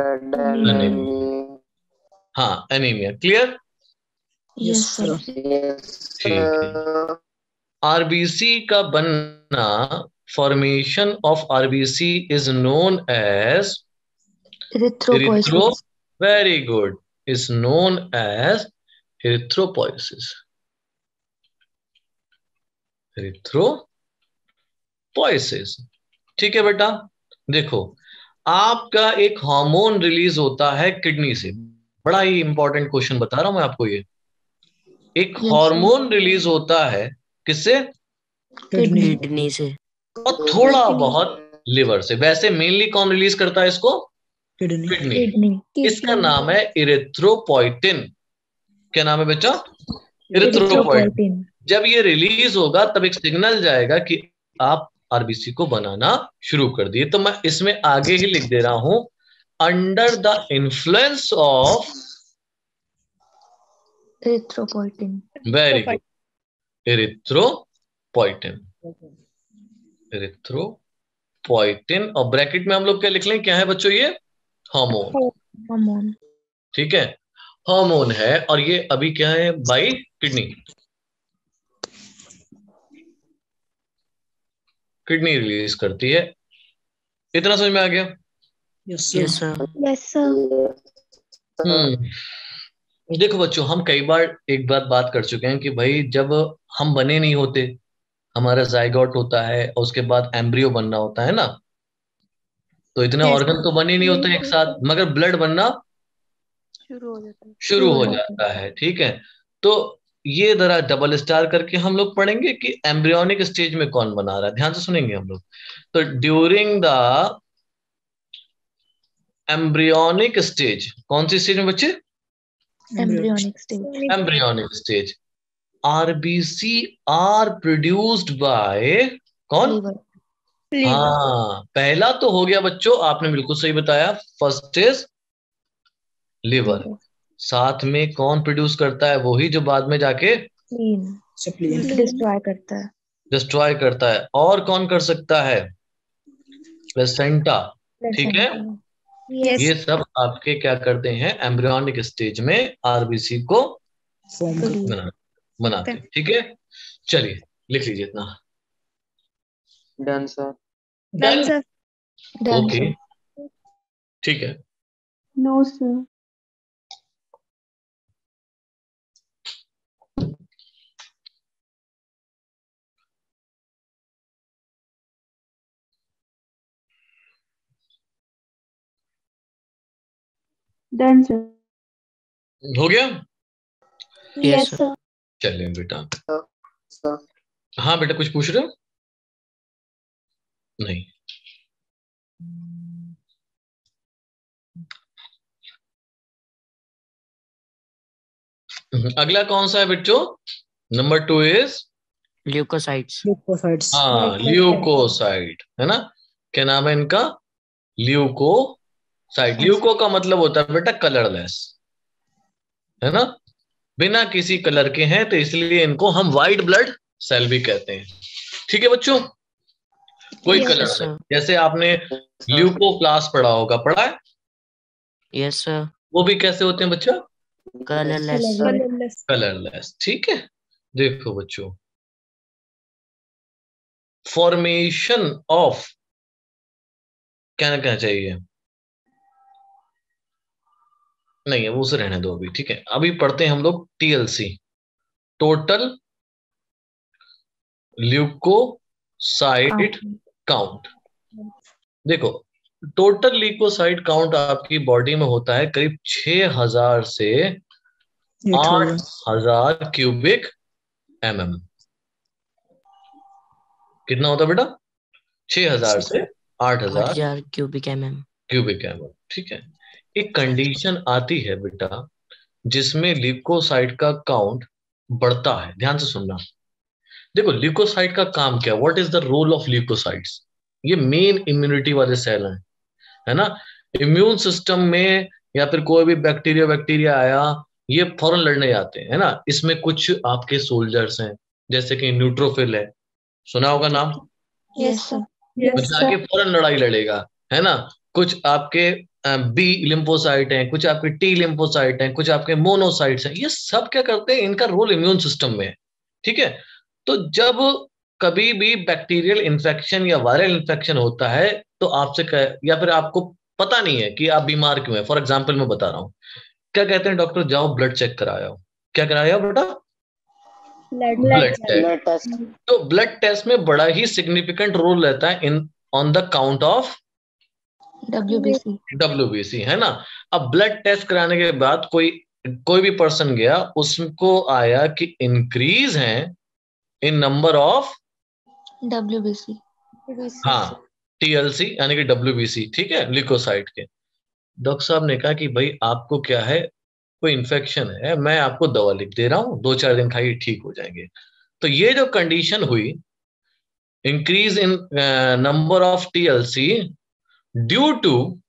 अनीमिया। हाँ, एनीमिया। क्लियर? Yes, sir. ठीक है। आरबीसी का बनना, formation of RBC is known as Erythropoiesis. Very good, is known as erythropoiesis। erythropoiesis। ठीक है बेटा? देखो, आपका एक हार्मोन रिलीज होता है किडनी से। बड़ा ही इंपॉर्टेंट क्वेश्चन बता रहा हूं मैं आपको। ये एक हार्मोन रिलीज होता है किससे? Kidney. Kidney से. और थोड़ा बहुत लिवर से। वैसे मेनली कौन रिलीज करता है इसको? Kidney. किडनी। Kidney. इसका नाम है इरेथ्रोपोइटिन। क्या नाम है बेटा? इरेथ्रोपोइटिन। Erythropoietin. जब ये रिलीज होगा तब एक सिग्नल जाएगा कि आप आरबीसी को बनाना शुरू कर दिए। तो मैं इसमें आगे ही लिख दे रहा हूं, under the influence of Erythropoietin. Very good, erythropoietin. Erythropoietin, और ब्रैकेट में हम लोग क्या लिख लें? क्या है बच्चों ये? हार्मोन। Hormone. ठीक है, हार्मोन है। और ये अभी क्या है भाई? किडनी। किडनी रिलीज करती है। इतना समझ में आ गया? Yes, sir. Yes, sir. Yes, sir. देखो बच्चों, हम कई बार एक बात कर चुके हैं कि भाई जब हम बने नहीं होते, हमारा जाइगोट होता है और उसके बाद एम्ब्रियो बनना होता है ना, तो इतने ऑर्गन तो बने नहीं होते एक साथ, मगर ब्लड बनना शुरू हो जाता है। ठीक है, तो ये जरा डबल स्टार करके हम लोग पढ़ेंगे कि एम्ब्रियोनिक स्टेज में कौन बना रहा है। ध्यान से सुनेंगे हम लोग। तो ड्यूरिंग द एम्ब्रियोनिक स्टेज, कौन सी स्टेज में बच्चे? Embryonic stage. Embryonic stage, RBC are produced by कौन? Liver. हाँ, पहला तो हो गया बच्चों, आपने बिल्कुल सही बताया। First is liver. साथ में कौन प्रोड्यूस करता है? वही जो बाद में जाके Spleen. Spleen. Destroy करता है. डिस्ट्रॉय करता है। और कौन कर सकता है? प्लेसेंटा। ठीक है, Yes. ये सब आपके क्या करते हैं? एम्ब्रियोनिक स्टेज में आरबीसी को Form. Produce. बनाते हैं। ठीक है, चलिए लिख लीजिए इतना। Done, sir. Done, sir. Done, okay, sir. ठीक है। No, sir. Done, sir. हो गया? Yes, sir. sir. चलिए बेटा। Sir. हाँ बेटा, कुछ पूछ रहे हो? नहीं। अगला कौन सा है बच्चों? Number 2 is Leukocytes. Leukocytes. हाँ, ल्यूकोसाइट, है ना? क्या नाम है इनका? ल्यूकोसाइट। ल्यूको का मतलब होता है बेटा कलरलेस, है ना? बिना किसी कलर के हैं, तो इसलिए इनको हम व्हाइट ब्लड सेल भी कहते हैं। ठीक है बच्चों, कोई Yes, कलर Yes, नहीं। sir. जैसे आपने ल्यूकोप्लास्ट पढ़ा होगा, पढ़ा है? Yes, sir. वो भी कैसे होते हैं बच्चा? Colorless. Colorless. कलरलेस। ठीक है, देखो बच्चों, फॉर्मेशन ऑफ क्या कहना चाहिए, नहीं है वो, उसे रहने दो अभी। ठीक है, अभी पढ़ते हैं हम लोग टीएलसी, टोटल ल्यूकोसाइट काउंट। देखो, टोटल ल्यूकोसाइट काउंट आपकी बॉडी में होता है करीब 6000 से 8,000. 8000 क्यूबिक mm। कितना होता है बेटा? 6000 से 8000 8000 cubic mm. Cubic mm। ठीक है, एक कंडीशन आती है बेटा जिसमें ल्यूकोसाइट का काउंट बढ़ता है। ध्यान से सुनना। देखो, ल्यूकोसाइट का काम क्या, what is the role of leucocytes? ये मेन इम्यूनिटी वाले सेल हैं, है ना? इम्यून सिस्टम में या फिर कोई भी बैक्टीरिया बैक्टीरिया आया, ये फौरन लड़ने जाते हैं, है ना? इसमें कुछ आपके सोल्जर्स हैं, जैसे कि न्यूट्रोफिल है, सुना होगा नाम? Yes, sir. कुछ आके फौरन लड़ाई लड़ेगा, है ना? कुछ आपके बी लिम्फोसाइट हैं, कुछ आपके टी लिम्फोसाइट हैं, कुछ आपके मोनोसाइट्स हैं। ये सब क्या करते हैं? इनका रोल इम्यून सिस्टम में है। ठीक है, तो जब कभी भी बैक्टीरियल इन्फेक्शन या वायरल इन्फेक्शन होता है, तो आपसे या फिर आपको पता नहीं है कि आप बीमार क्यों है। फॉर एग्जाम्पल मैं बता रहा हूँ, क्या कहते हैं डॉक्टर? जाओ ब्लड चेक कराया हो। क्या कराया हो बेटा? Blood test. तो ब्लड टेस्ट में बड़ा ही सिग्निफिकेंट रोल रहता है in on the count of WBC. WBC, है ना? अब ब्लड टेस्ट कराने के बाद कोई भी पर्सन गया, उसको आया कि इंक्रीज है इन नंबर ऑफ WBC. हाँ टीएलसी यानी कि डब्ल्यूबीसी। ठीक है, ल्यूकोसाइट के। डॉक्टर साहब ने कहा कि भाई आपको क्या है, कोई इन्फेक्शन है, मैं आपको दवा लिख दे रहा हूँ, 2-4 दिन खाइए, ठीक हो जाएंगे। तो ये जो कंडीशन हुई, increase in number of TLC due to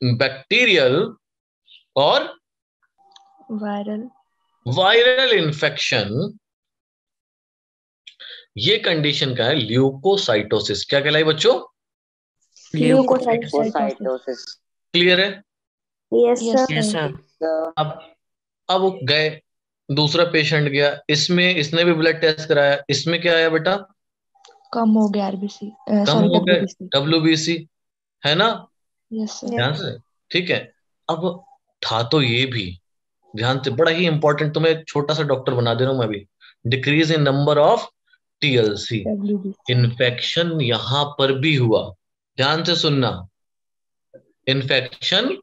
bacterial और Viral. वायरल इन्फेक्शन, ये कंडीशन का है ल्यूकोसाइटोसिस। क्या कहलाई बच्चों? Leukocytosis. क्लियर है? Yes, Yes, sir. Yes, sir. अब वो गए, दूसरा पेशेंट गया, इसने भी ब्लड टेस्ट कराया, इसमें क्या आया बेटा? कम हो गया RBC. कम Sorry, हो गए WBC. डब्ल्यूबीसी, है ना? Yes, sir. ध्यान से। ठीक है, अब था तो ये भी, ध्यान से, बड़ा ही इंपॉर्टेंट, तुम्हें छोटा सा डॉक्टर बना दे रहा हूं मैं अभी। Decrease in number of TLC, WBC. Infection यहां पर भी हुआ। ध्यान से सुनना, इन्फेक्शन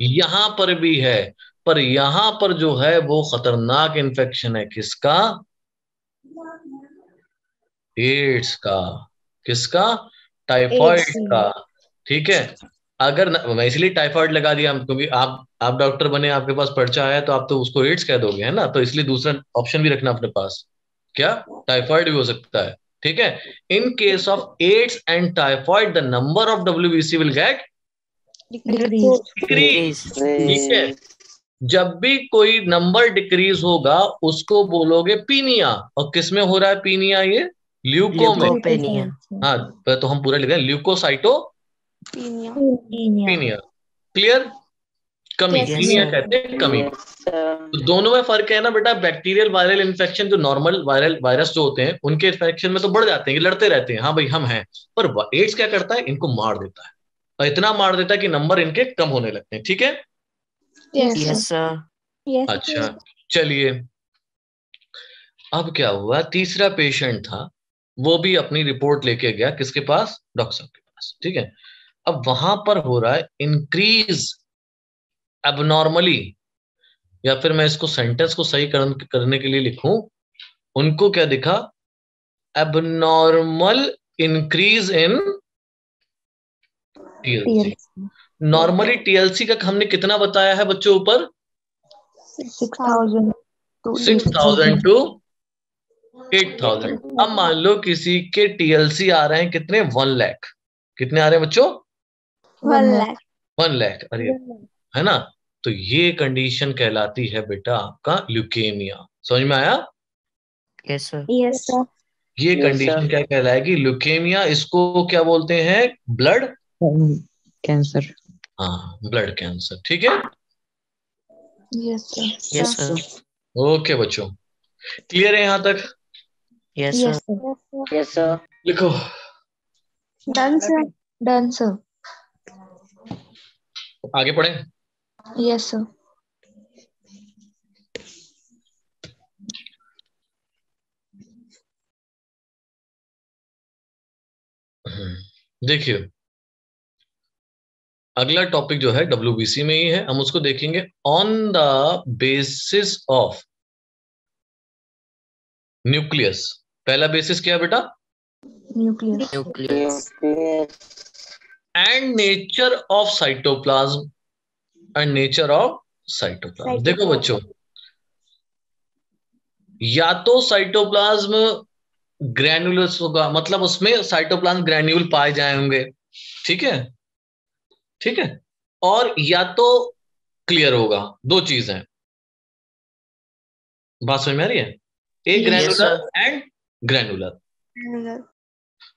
यहां पर भी है, पर यहां पर जो है वो खतरनाक इन्फेक्शन है। किसका? एड्स का। किसका? Typhoid AIDS. का। ठीक है, अगर मैं इसलिए टाइफाइड लगा दिया क्योंकि आप डॉक्टर बने, आपके पास पर्चा आया, तो आप तो उसको एड्स कह दोगे, है ना? तो इसलिए दूसरा ऑप्शन भी रखना अपने पास। क्या? टाइफाइड भी हो सकता है। ठीक है. In case of AIDS and typhoid the number of WBC will get Decrease. Decrease. Decrease. ठीक है. जब भी कोई नंबर डिक्रीज होगा उसको बोलोगे पीनिया. और किसमें हो रहा है पीनिया? ये ल्यूको में. Leukopenia. हाँ, तो हम पूरा लिख रहे हैं ल्यूकोसाइटो Penia. पीनिया. क्लियर? कमी. Yes, पीनिया sir. कहते हैं कमी. Yes, sir. तो दोनों में फर्क है ना बेटा. बैक्टीरियल वायरल इन्फेक्शन जो नॉर्मल वायरस जो होते हैं उनके इन्फेक्शन में तो बढ़ जाते हैं कि लड़ते रहते हैं, हाँ भाई हम हैं. पर एड्स क्या करता है? इनको मार देता है. और इतना मार देता है कि नंबर इनके कम होने लगते हैं. ठीक है. Yes, Yes, sir. sir. Yes. अच्छा, चलिए. अब क्या हुआ? तीसरा पेशेंट था, वो भी अपनी रिपोर्ट लेके गया किसके पास? डॉक्टर साहब के पास. ठीक है. अब वहां पर हो रहा है इंक्रीज एबनॉर्मली, या फिर मैं इसको सेंटेंस को सही करने के लिए लिखूं, उनको क्या दिखा? Abnormal increase in TLC. Normally TLC का हमने कितना बताया है बच्चों ऊपर? 6,000 to 6,000 टू 8,000. अब मान लो किसी के टीएलसी आ रहे हैं कितने? 1 लाख. कितने आ रहे हैं बच्चों? 1 lakh. 1 लाख. अरे है ना. तो ये कंडीशन कहलाती है बेटा आपका ल्यूकेमिया. समझ में आया? Yes, sir. Yes, sir. ये Yes, कंडीशन sir. क्या कहलाएगी? ल्यूकेमिया. इसको क्या बोलते हैं? Blood Cancer. हाँ, ब्लड कैंसर. ठीक है. Yes, sir. Yes, sir. Okay बच्चों, क्लियर है यहां तक? Yes, sir. Yes, sir. Yes, sir. लिखो. Done, sir. Done, sir. आगे पढ़ें. Yes, sir. देखिए, अगला टॉपिक जो है WBC में ही है, हम उसको देखेंगे. On the basis of nucleus. पहला बेसिस क्या है बेटा? Nucleus. Nucleus. Nucleus. And nature of cytoplasm. And nature of cytoplasm. देखो बच्चों, या तो साइटोप्लाज्म ग्रैन्युलस होगा, मतलब उसमें साइटोप्लाज्म ग्रैन्यूल पाए जाएंगे. ठीक है. ठीक है. और या तो क्लियर होगा. दो चीज है. बात समझ में आ रही है? एक Yes, ग्रैनुलर एंड ग्रैनुलर.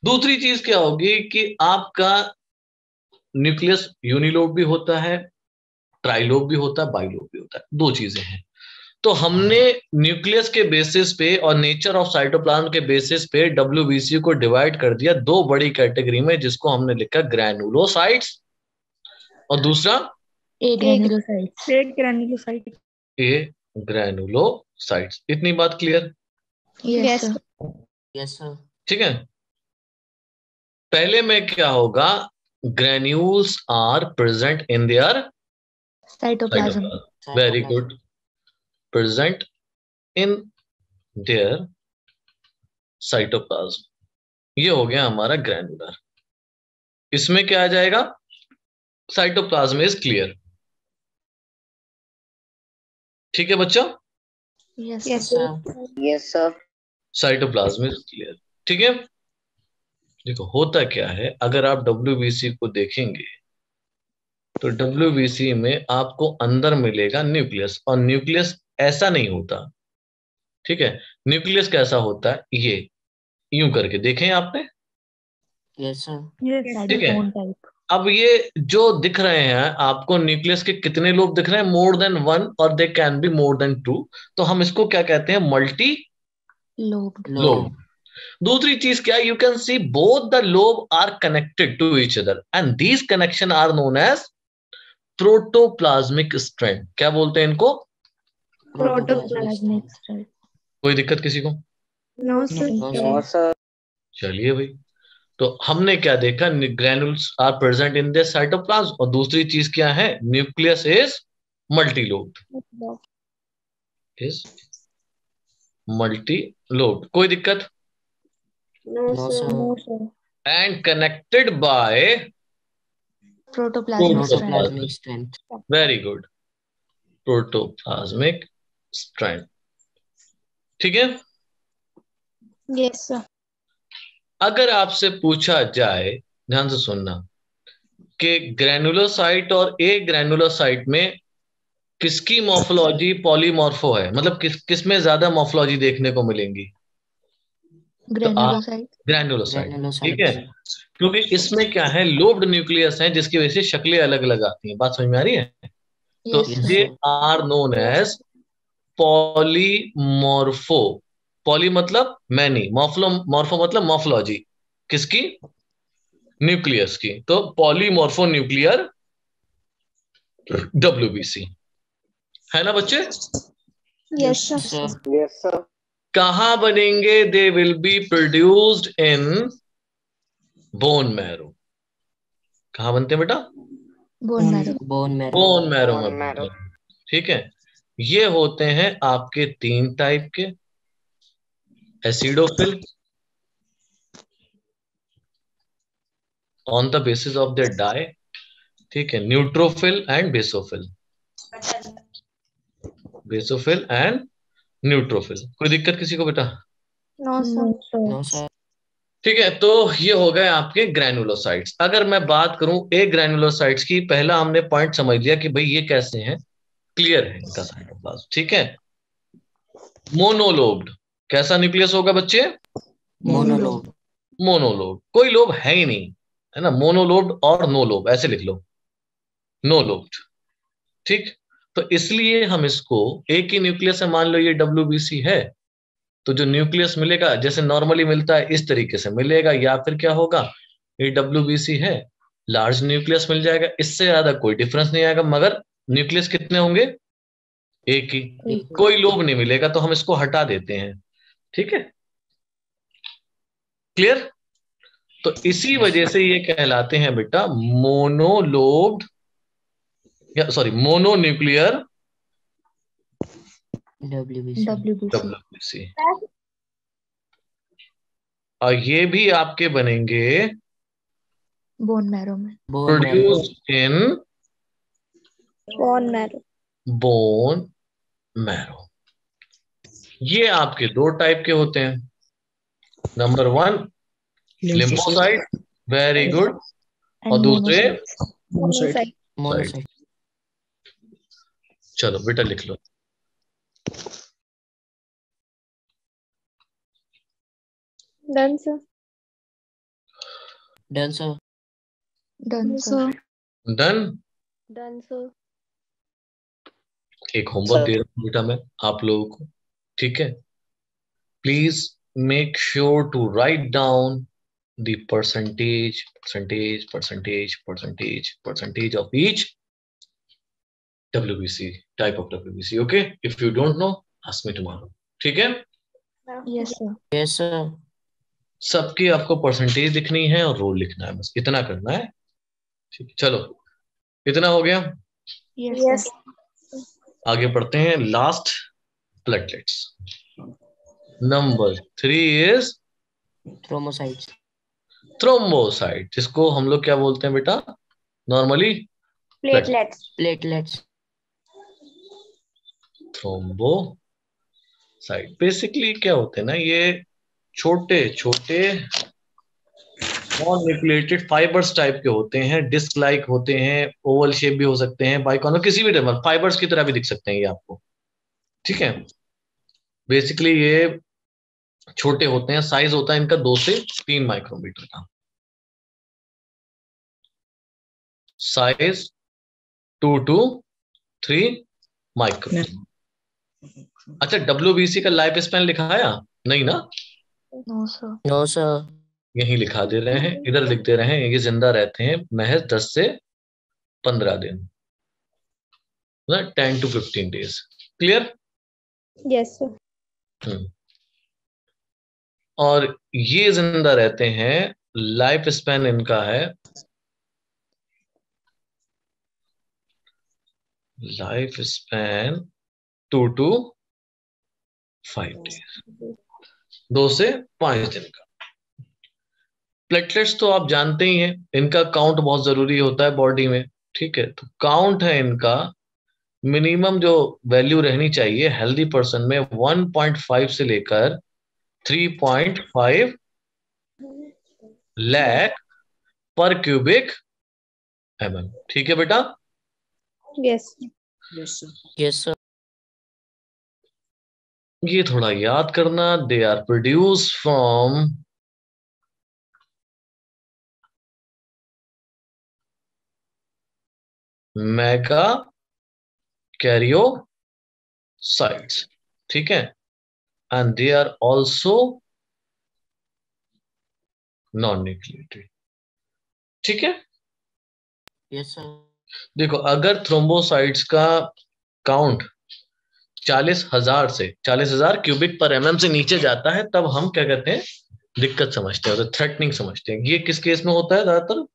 दूसरी चीज क्या होगी कि आपका न्यूक्लियस यूनिलोब भी होता है, ट्राइलोब भी होता है, बाइलोब भी होता है. दो चीजें हैं. तो हमने न्यूक्लियस के बेसिस पे और नेचर ऑफ साइटोप्लाज्म के बेसिस पे WBC को डिवाइड कर दिया दो बड़ी कैटेगरी में, जिसको हमने लिखा ग्रैनुलोसाइट्स और दूसरा A granulocytes. Red granulocyte. A granulocytes. इतनी बात clear? Yes, Yes, sir. Yes, sir. ठीक है. पहले में क्या होगा? Granules are present in their Cytoplasm. Cytoplasm. Very good. Present in their cytoplasm. ये हो गया हमारा ग्रैनुलर. इसमें क्या आ जाएगा? Cytoplasm is clear. ठीक है बच्चों? Yes, Yes, sir. sir. Yes, sir. Cytoplasm is clear. ठीक है. देखो होता क्या है, अगर आप WBC को देखेंगे तो WBC में आपको अंदर मिलेगा न्यूक्लियस, और न्यूक्लियस ऐसा नहीं होता. ठीक है. न्यूक्लियस कैसा होता है? ये यूं करके देखें आपने. Yes, sir. Yes, ठीक है. Cytochrome type. अब ये जो दिख रहे हैं आपको न्यूक्लियस के कितने लोब दिख रहे हैं? मोर देन 1 और they can be more than 2. तो हम इसको क्या कहते हैं? Multi Lobed. लोब. दूसरी चीज क्या? You can see both the lobe are connected to each other and these connection are known as protoplasmic strand. क्या बोलते हैं इनको? Protoplasmic. Right. कोई दिक्कत किसी को? No, sir. No, sir. चलिए भाई. तो हमने क्या देखा? Granules are present in the cytoplasm, और दूसरी चीज क्या है? Nucleus is multilobed. Is multilobed. कोई दिक्कत? No, No, sir. sir. No, sir. And connected by Protoplasmic strand. Protoplasmic strand. Very good protoplasmic strand. ठीक है. Yes, sir. अगर आपसे पूछा जाए, ध्यान से सुनना, कि ग्रैनुलोसाइट और ए ग्रैनुलोसाइट में किसकी मॉर्फोलॉजी पॉलीमॉर्फो है, मतलब किस में ज्यादा मॉर्फोलॉजी देखने को मिलेंगी, तो आप ग्रेनुलोसाइट। ग्रैनुलोसाइट, ठीक है, Granulocytes. क्योंकि इसमें क्या है, लोब्ड न्यूक्लियस है, जिसकी वजह से शक्लें अलग अलग आती हैं। बात समझ में आ रही है? तो yes Yes, they sir. Are known as polymorpho. Poly मतलब मैनी, मॉर्फो मतलब मॉर्फोलॉजी किसकी, न्यूक्लियस की। तो पॉलीमॉर्फो न्यूक्लियर WBC है ना बच्चे? Yes, sir. Yes, sir. Yes, sir. कहां बनेंगे? They will be produced in bone marrow. कहां बनते हैं बेटा? Bone marrow. Bone marrow. Bone marrow में Bone बनते marrow. हैं, ठीक है। ये होते हैं आपके 3 टाइप के, acidophil on the basis of their dye, ठीक है, neutrophil and basophil, basophil and neutrophil. कोई दिक्कत किसी को बेटा? No, sir. No, sir. ठीक है, तो ये हो गए आपके ग्रैनुलोसाइट्स। अगर मैं बात करूं ए ग्रैनुलोसाइट्स की, पहला हमने पॉइंट समझ लिया कि भाई ये कैसे हैं, क्लियर है इनका साइटोप्लाज्म, ठीक है। मोनोलोब्ड, कैसा न्यूक्लियस होगा बच्चे? Monolobe. मोनोलोब, कोई लोब है ही नहीं, है ना, मोनोलोब्ड और नो लोब ऐसे लिख लो, नो लोब्ड, ठीक। तो इसलिए हम इसको एक ही न्यूक्लियस है, मान लो ये WBC है, तो जो न्यूक्लियस मिलेगा जैसे नॉर्मली मिलता है इस तरीके से मिलेगा, या फिर क्या होगा, ये WBC है, लार्ज न्यूक्लियस मिल जाएगा, इससे ज्यादा कोई डिफरेंस नहीं आएगा, मगर न्यूक्लियस कितने होंगे? एक ही। कोई लोब नहीं मिलेगा, तो हम इसको हटा देते हैं, ठीक है, क्लियर। तो इसी वजह से ये कहलाते हैं बेटा मोनोलोब्ड, या sorry mononuclear WBC. WBC। WBC। और ये भी आपके बनेंगे बोन मैरो में। Bone marrow. Produced in Bone marrow. Bone marrow. ये आपके 2 टाइप के होते हैं, नंबर 1 लिम्फोसाइट, वेरी गुड, और एंड दूसरे मोनोसाइट। Monocyte. Monocyte. चलो बेटा लिख लो। Done, sir. Done, sir. Done sir. Done. Done, sir. एक होमवर्क Sir. दे रहा हूं बेटा मैं आप लोगों को, ठीक है। Please make sure to write down the percentage of each WBC, type of WBC. Okay, if you don't know, ask me tomorrow. ठीक है, यस सर। Yes, sir. सबकी आपको परसेंटेज लिखनी है और रोल लिखना है, बस इतना करना है, ठीक है। चलो इतना हो गया, यस सर। आगे बढ़ते हैं। Last, platelets. Number 3 is Chromocytes. Thrombocyte, जिसको हम लोग क्या बोलते हैं बेटा normally? Platelets. Platelets. Thrombocyte basically क्या होते हैं ना, ये छोटे छोटे नॉन न्यूक्लिएटेड फाइबर्स टाइप के होते हैं, डिस्क लाइक होते हैं, ओवल शेप भी हो सकते हैं, बाइकॉन किसी भी टाइप फाइबर्स की तरह भी दिख सकते हैं ये आपको, ठीक है। बेसिकली ये छोटे होते हैं, साइज होता है इनका 2 से 3 माइक्रोमीटर का साइज, 2 to 3 माइक्रोमीटर। अच्छा, WBC का लाइफ स्पैन लिखा है नहीं ना? No sir. No, sir. यही लिखा दे रहे हैं, इधर लिख दे रहे हैं, ये जिंदा रहते हैं महज 10 से 15 दिन, 10 to 15 days। Clear? Yes, sir. और ये जिंदा रहते हैं, लाइफ स्पैन इनका है, लाइफ स्पैन 2 to 5 days, 2 से 5 दिन का। प्लेटलेट्स तो आप जानते ही हैं, इनका काउंट बहुत जरूरी होता है बॉडी में, ठीक है। तो काउंट है इनका, मिनिमम जो वैल्यू रहनी चाहिए हेल्दी पर्सन में 1.5 से लेकर 3.5 लैक पर क्यूबिक mm। ठीक है बेटा। Yes. Yes, sir. ये थोड़ा याद करना, they are produce from megakaryocytes. ठीक है, and they are also non nucleated. ठीक है, Yes, sir. देखो अगर थ्रोम्बोसाइट्स का काउंट 40,000 से 40,000 क्यूबिक पर एमएम से नीचे जाता है, तब हम क्या कहते हैं, दिक्कत समझते हैं, तो थ्रेटनिंग समझते हैं। ये किस केस में होता है ज्यादातर,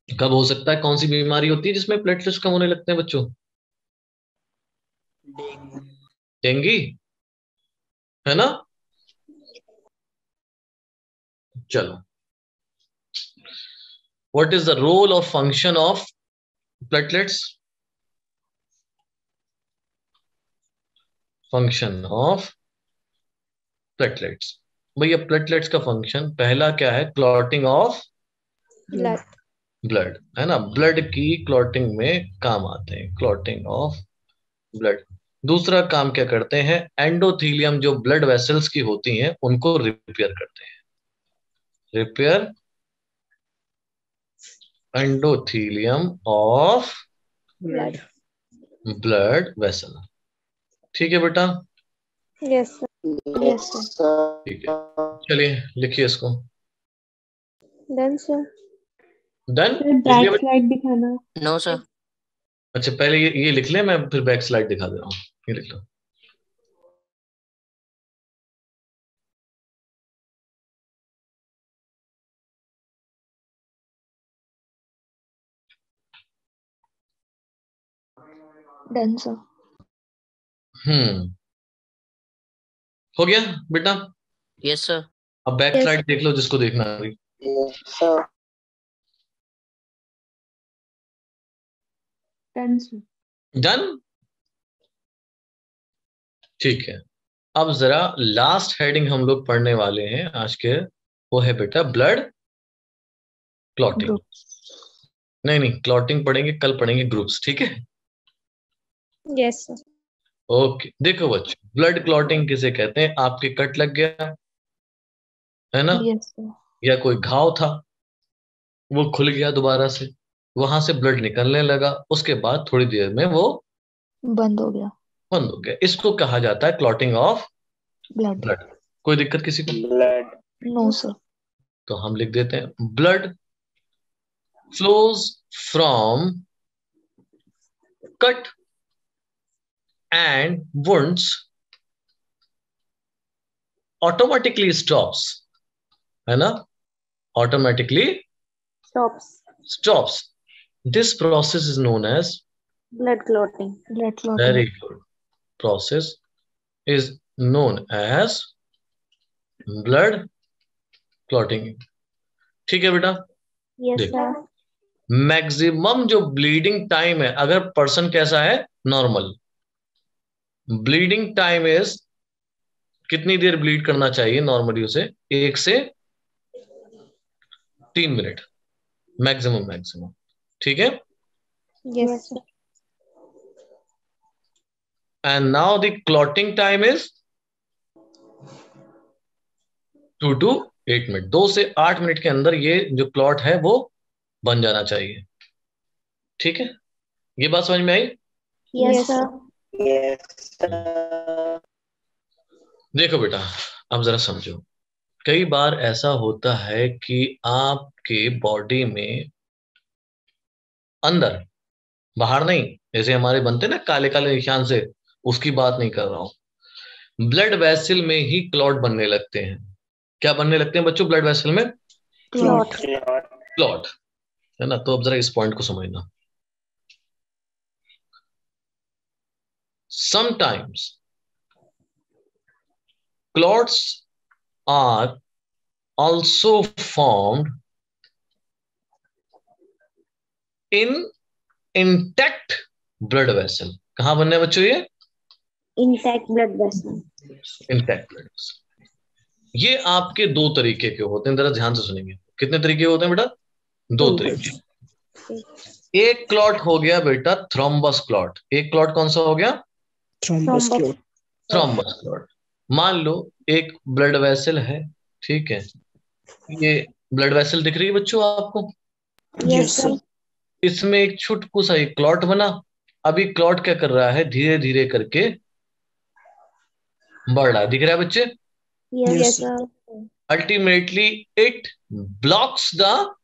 कब हो सकता है, कौन सी बीमारी होती है जिसमें प्लेटलेट्स कम होने लगते हैं बच्चों? डेंगू, है ना। चलो, what is the role of function of platelets? Function of platelets, भैया प्लेटलेट्स का फंक्शन पहला क्या है, क्लॉटिंग ऑफ Blood. ब्लड, है ना, ब्लड की क्लॉटिंग में काम आते हैं, क्लॉटिंग ऑफ ब्लड। दूसरा काम क्या करते हैं, एंडोथीलियम जो ब्लड वेसल्स की होती हैं उनको रिपेयर करते हैं, repair endothelium of Blood. Blood vessel. ठीक है बेटा, Yes, sir. Yes, sir. ठीक है, चलिए लिखिए इसको। Done, sir. Done, sir back slide दिखाना। No, sir. अच्छा पहले ये लिख ले, मैं फिर बैक स्लाइड दिखा दे रहा हूँ, ये लिख लो। Done, sir. हो गया बेटा। Yes, sir. अब बैक Yes. स्लाइड देख लो जिसको देखना है। Yes, sir. Done sir. Done, ठीक है। अब जरा लास्ट हेडिंग हम लोग पढ़ने वाले हैं आज के, वो है बेटा ब्लड क्लॉटिंग। Group. नहीं नहीं, क्लॉटिंग पढ़ेंगे कल, पढ़ेंगे ग्रुप्स, ठीक है। Yes, sir. ओके, देखो बच्चों, ब्लड क्लॉटिंग किसे कहते हैं, आपके कट लग गया है ना, Yes, sir. या कोई घाव था वो खुल गया दोबारा से, वहां से ब्लड निकलने लगा, उसके बाद थोड़ी देर में वो बंद हो गया। बंद हो गया, इसको कहा जाता है क्लॉटिंग ऑफ Blood. ब्लड। कोई दिक्कत किसी को? Blood. No, sir. तो हम लिख देते हैं blood flows from cut and wounds automatically stops, है ना, automatically Stops. stops. This process is known as, Blood clotting. Blood clotting. very good, process is known as blood clotting। ठीक है बेटा, Yes, देखो sir. मैक्सिमम जो bleeding time है, अगर person कैसा है, नॉर्मल, ब्लीडिंग टाइम इज, कितनी देर ब्लीड करना चाहिए नॉर्मली उसे, 1 से 3 मिनट मैक्सिमम, मैक्सिमम, ठीक है। Yes, sir. And now the clotting time is 2 to 8 minute, 2 से 8 मिनट के अंदर ये जो क्लॉट है वो बन जाना चाहिए, ठीक है। ये बात समझ में आई? Yes, sir. Yes, sir. देखो बेटा, अब जरा समझो, कई बार ऐसा होता है कि आपके बॉडी में अंदर, बाहर नहीं, जैसे हमारे बनते ना काले काले निशान से, उसकी बात नहीं कर रहा हूं, ब्लड वेसल में ही क्लॉट बनने लगते हैं। क्या बनने लगते हैं बच्चों ब्लड वेसल में? Clot. Clot. क्लॉट, है ना। तो अब जरा इस पॉइंट को समझना, sometimes clots are also formed in intact blood vessel। कहां बनने हैं बच्चों ये? Intact blood vessel. Intact blood vessel। ये आपके दो तरीके के होते हैं, जरा ध्यान से सुनेंगे। कितने तरीके होते हैं बेटा? दो तरीके। एक क्लॉट हो गया बेटा थ्रोम्बस क्लॉट। एक क्लॉट कौन सा हो गया? Thrombus clot. Thrombus clot. मान लो एक ब्लड वेसल है, ठीक है, ये ब्लड वेसल दिख रही है बच्चों आपको? Yes, sir. इसमें एक छोटू सा एक क्लॉट बना। अभी क्लॉट क्या कर रहा है? धीरे धीरे करके बढ़ रहा है, दिख रहा है बच्चे? Yes, sir. Ultimately it blocks the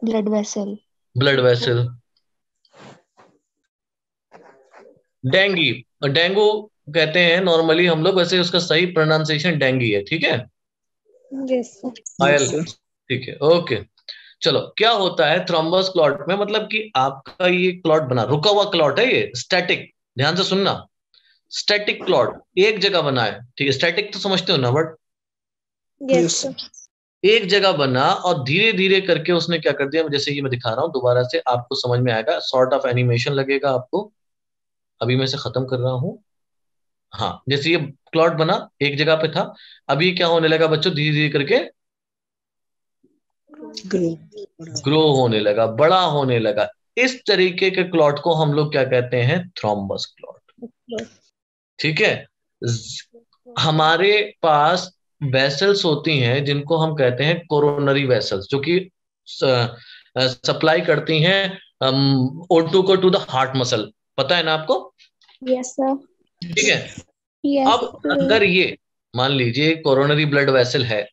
blood vessel. Blood vessel. Dinghy, dengue कहते हैं नॉर्मली हम लोग, वैसे उसका सही प्रोनाउंसिएशन डेंगी है, ठीक है? Yes, sir. आयल, ठीक है, ओके। चलो, क्या होता है थ्रोम्बस क्लॉट में? मतलब कि आपका ये क्लॉट बना, रुका हुआ क्लॉट है, ये स्टैटिक, ध्यान से सुनना। स्टैटिक क्लॉट एक जगह बना है, ठीक है? स्टैटिक तो समझते हो ना वर्ड? Yes, sir. एक जगह बना और धीरे धीरे करके उसने क्या कर दिया, जैसे ये मैं दिखा रहा हूं, दोबारा से आपको समझ में आएगा, सॉर्ट ऑफ एनिमेशन लगेगा आपको। अभी मैं इसे खत्म कर रहा हूं। हाँ, जैसे ये क्लॉट बना, एक जगह पे था, अभी क्या होने लगा बच्चों? धीरे धीरे करके ग्रो होने लगा, बड़ा होने लगा। इस तरीके के क्लॉट को हम लोग क्या कहते हैं? थ्रोम्बस क्लॉट, ठीक है? हमारे पास वेसल्स होती हैं जिनको हम कहते हैं कोरोनरी वेसल्स, जो कि सप्लाई करती हैं O2 को टू द हार्ट मसल। पता है ना आपको? Yes, sir. ठीक है। Yes, अब sir. अगर ये मान लीजिए कोरोनरी ब्लड वेसल है,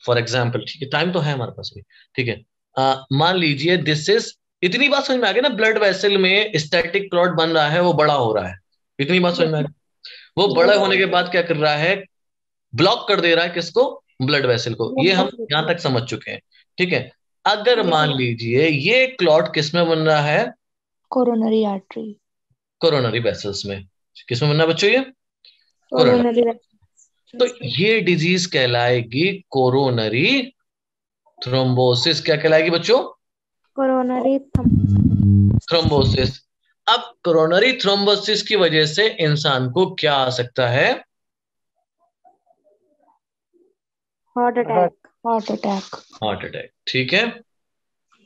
फॉर एग्जाम्पल, ठीक है, टाइम तो है हमारे पास भी, ठीक है, मान लीजिए दिस इज, इतनी बात समझ में आ गई ना? ब्लड वेसल में स्टैटिक क्लॉट बन रहा है, वो बड़ा हो रहा है, इतनी बात समझ में आ गई? वो बड़ा होने के बाद क्या कर रहा है? ब्लॉक कर दे रहा है किसको? ब्लड वेसल को। ये हम यहां तक समझ चुके हैं, ठीक है? अगर मान लीजिए ये क्लॉट किसमें बन रहा है? Coronary artery. कोरोनरी वेसल्स में। किसमें बनना है बच्चों? ये Coronary तो ये डिजीज कहलाएगी कोरोनरी थ्रोम्बोसिस। क्या कहलाएगी बच्चों? coronary thrombosis. अब कोरोनरी थ्रोम्बोसिस की वजह से इंसान को क्या आ सकता है? heart attack. Heart attack. Heart attack, ठीक है?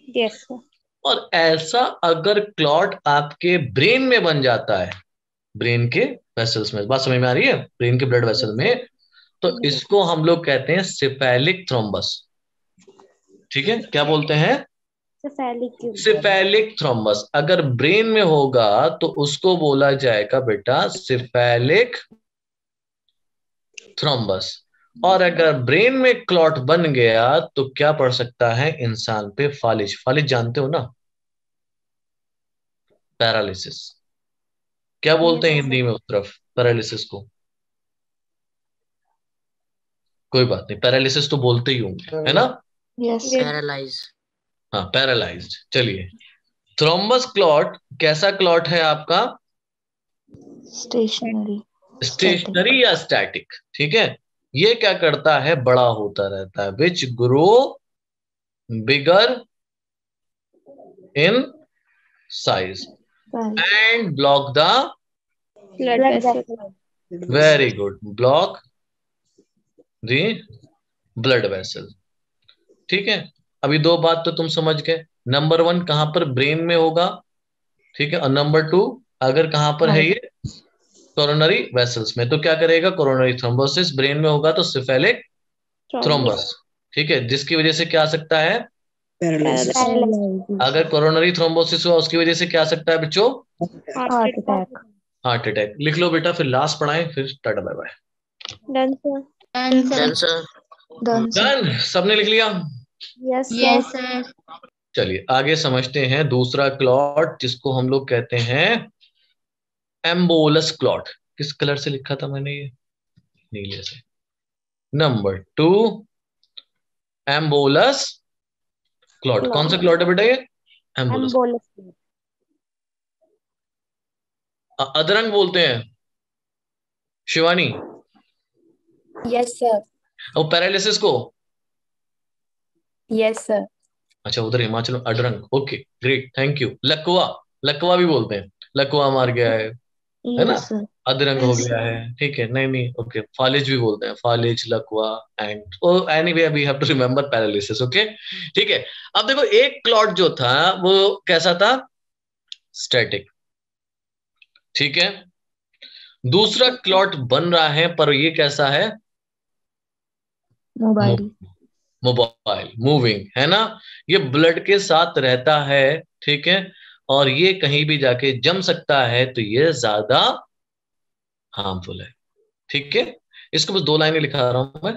Yes, sir. और ऐसा अगर क्लॉट आपके ब्रेन में बन जाता है, ब्रेन के वेसल्स में, बात समझ में आ रही है? ब्रेन के ब्लड वेसल में, तो इसको हम लोग कहते हैं सिफेलिक थ्रोम्बस, ठीक है? क्या बोलते हैं? Cephalic tube. Cephalic thrombus. अगर ब्रेन में होगा तो उसको बोला जाएगा बेटा सिफेलिक थ्रोम्बस। और अगर ब्रेन में क्लॉट बन गया तो क्या पड़ सकता है इंसान पे? फालिज। फालिज जानते हो ना? पैरालिसिस। क्या बोलते हैं हिंदी में उस तरफ पैरालिसिस को? कोई बात नहीं, पैरालिसिस तो बोलते ही होंगे, है ना? यस। पैरालाइज। हाँ, पैरालाइज्ड। चलिए, थ्रोम्बस क्लॉट कैसा क्लॉट है आपका? स्टेशनरी। स्टेशनरी या स्टैटिक, ठीक है? ये क्या करता है? बड़ा होता रहता है, which grow bigger in size and block the, Blood vessel. Very good, block the blood vessel, ठीक है? अभी दो बात तो तुम समझ गए। नंबर वन, कहां पर? ब्रेन में होगा, ठीक है? और नंबर टू, अगर कहां पर है ये? कोरोनरी वेसल्स में, तो क्या करेगा? Coronary thrombosis. ब्रेन में होगा तो सिफेलिक थ्रोम्बस, ठीक है? जिसकी वजह से क्या आ सकता है? Paralysis. अगर कोरोनरी थ्रोम्बोसिस हुआ उसकी वजह से क्या आ सकता है बच्चों? Heart attack. Heart attack. लिख लो बेटा, फिर लास्ट पढ़ाएं, फिर tata bye bye. Done, sir. Done sir. Done, सबने लिख लिया? Yes, sir. चलिए आगे समझते हैं दूसरा क्लॉट, जिसको हम लोग कहते हैं एम्बोलस क्लॉट। किस कलर से लिखा था मैंने ये? नीले से। Number two, embolus clot. कौन सा क्लॉट है बेटा ये? एम्बोलस। Embolus. अदरंग बोलते हैं शिवानी, Yes, sir. और पैरालिसिस को? Yes, sir. अच्छा, उधर हिमाचल में अडरंग। Okay, great, thank you. लकवा, लकवा भी बोलते हैं, लकवा मार गया है, है ना? Yes, sir. अधरंग हो गया है, ठीक है, नहीं नहीं, ओके, फालिज भी बोलते हैं, फालिज, लकवा, and anyway we have to remember paralysis, okay, ठीक है। अब देखो एक क्लॉट जो था वो कैसा था? स्टैटिक, ठीक है। दूसरा क्लॉट बन रहा है पर ये कैसा है? Mobile. मोबाइल, मूविंग, है ना? ये ब्लड के साथ रहता है, ठीक है, और ये कहीं भी जाके जम सकता है, तो ये ज्यादा हार्मफुल है, ठीक है। इसको बस 2 लाइनें लिखा रहा हूं मैं।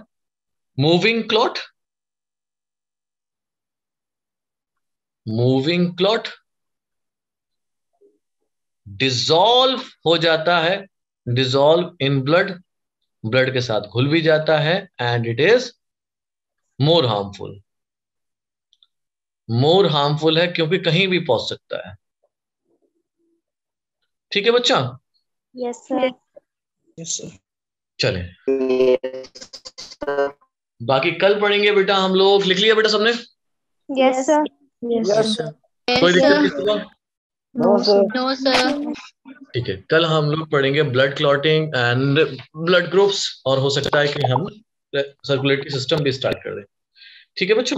Moving clot, moving clot dissolve हो जाता है, डिसॉल्व इन ब्लड, ब्लड के साथ घुल भी जाता है, and it is more harmful, more harmful है क्योंकि कहीं भी पहुंच सकता है, ठीक है बच्चा? Yes, sir. Yes, sir. चले, Yes, sir. बाकी कल पढ़ेंगे बेटा हम लोग। लिख लिया बेटा सबने? Yes, sir. Yes, Yes, sir. sir. कोई दिक्कत किसी को? No, sir. No, sir. ठीक है, कल हम लोग पढ़ेंगे blood clotting and blood groups, और हो सकता है कि हम सर्कुलेटरी सिस्टम भी स्टार्ट कर दें, ठीक है बच्चों?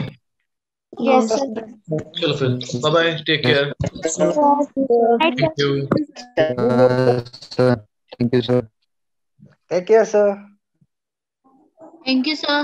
Yes, sir. चलो फिर, bye bye, take care, thank you. Sir. Thank you, sir. Take care, sir. Thank you, sir.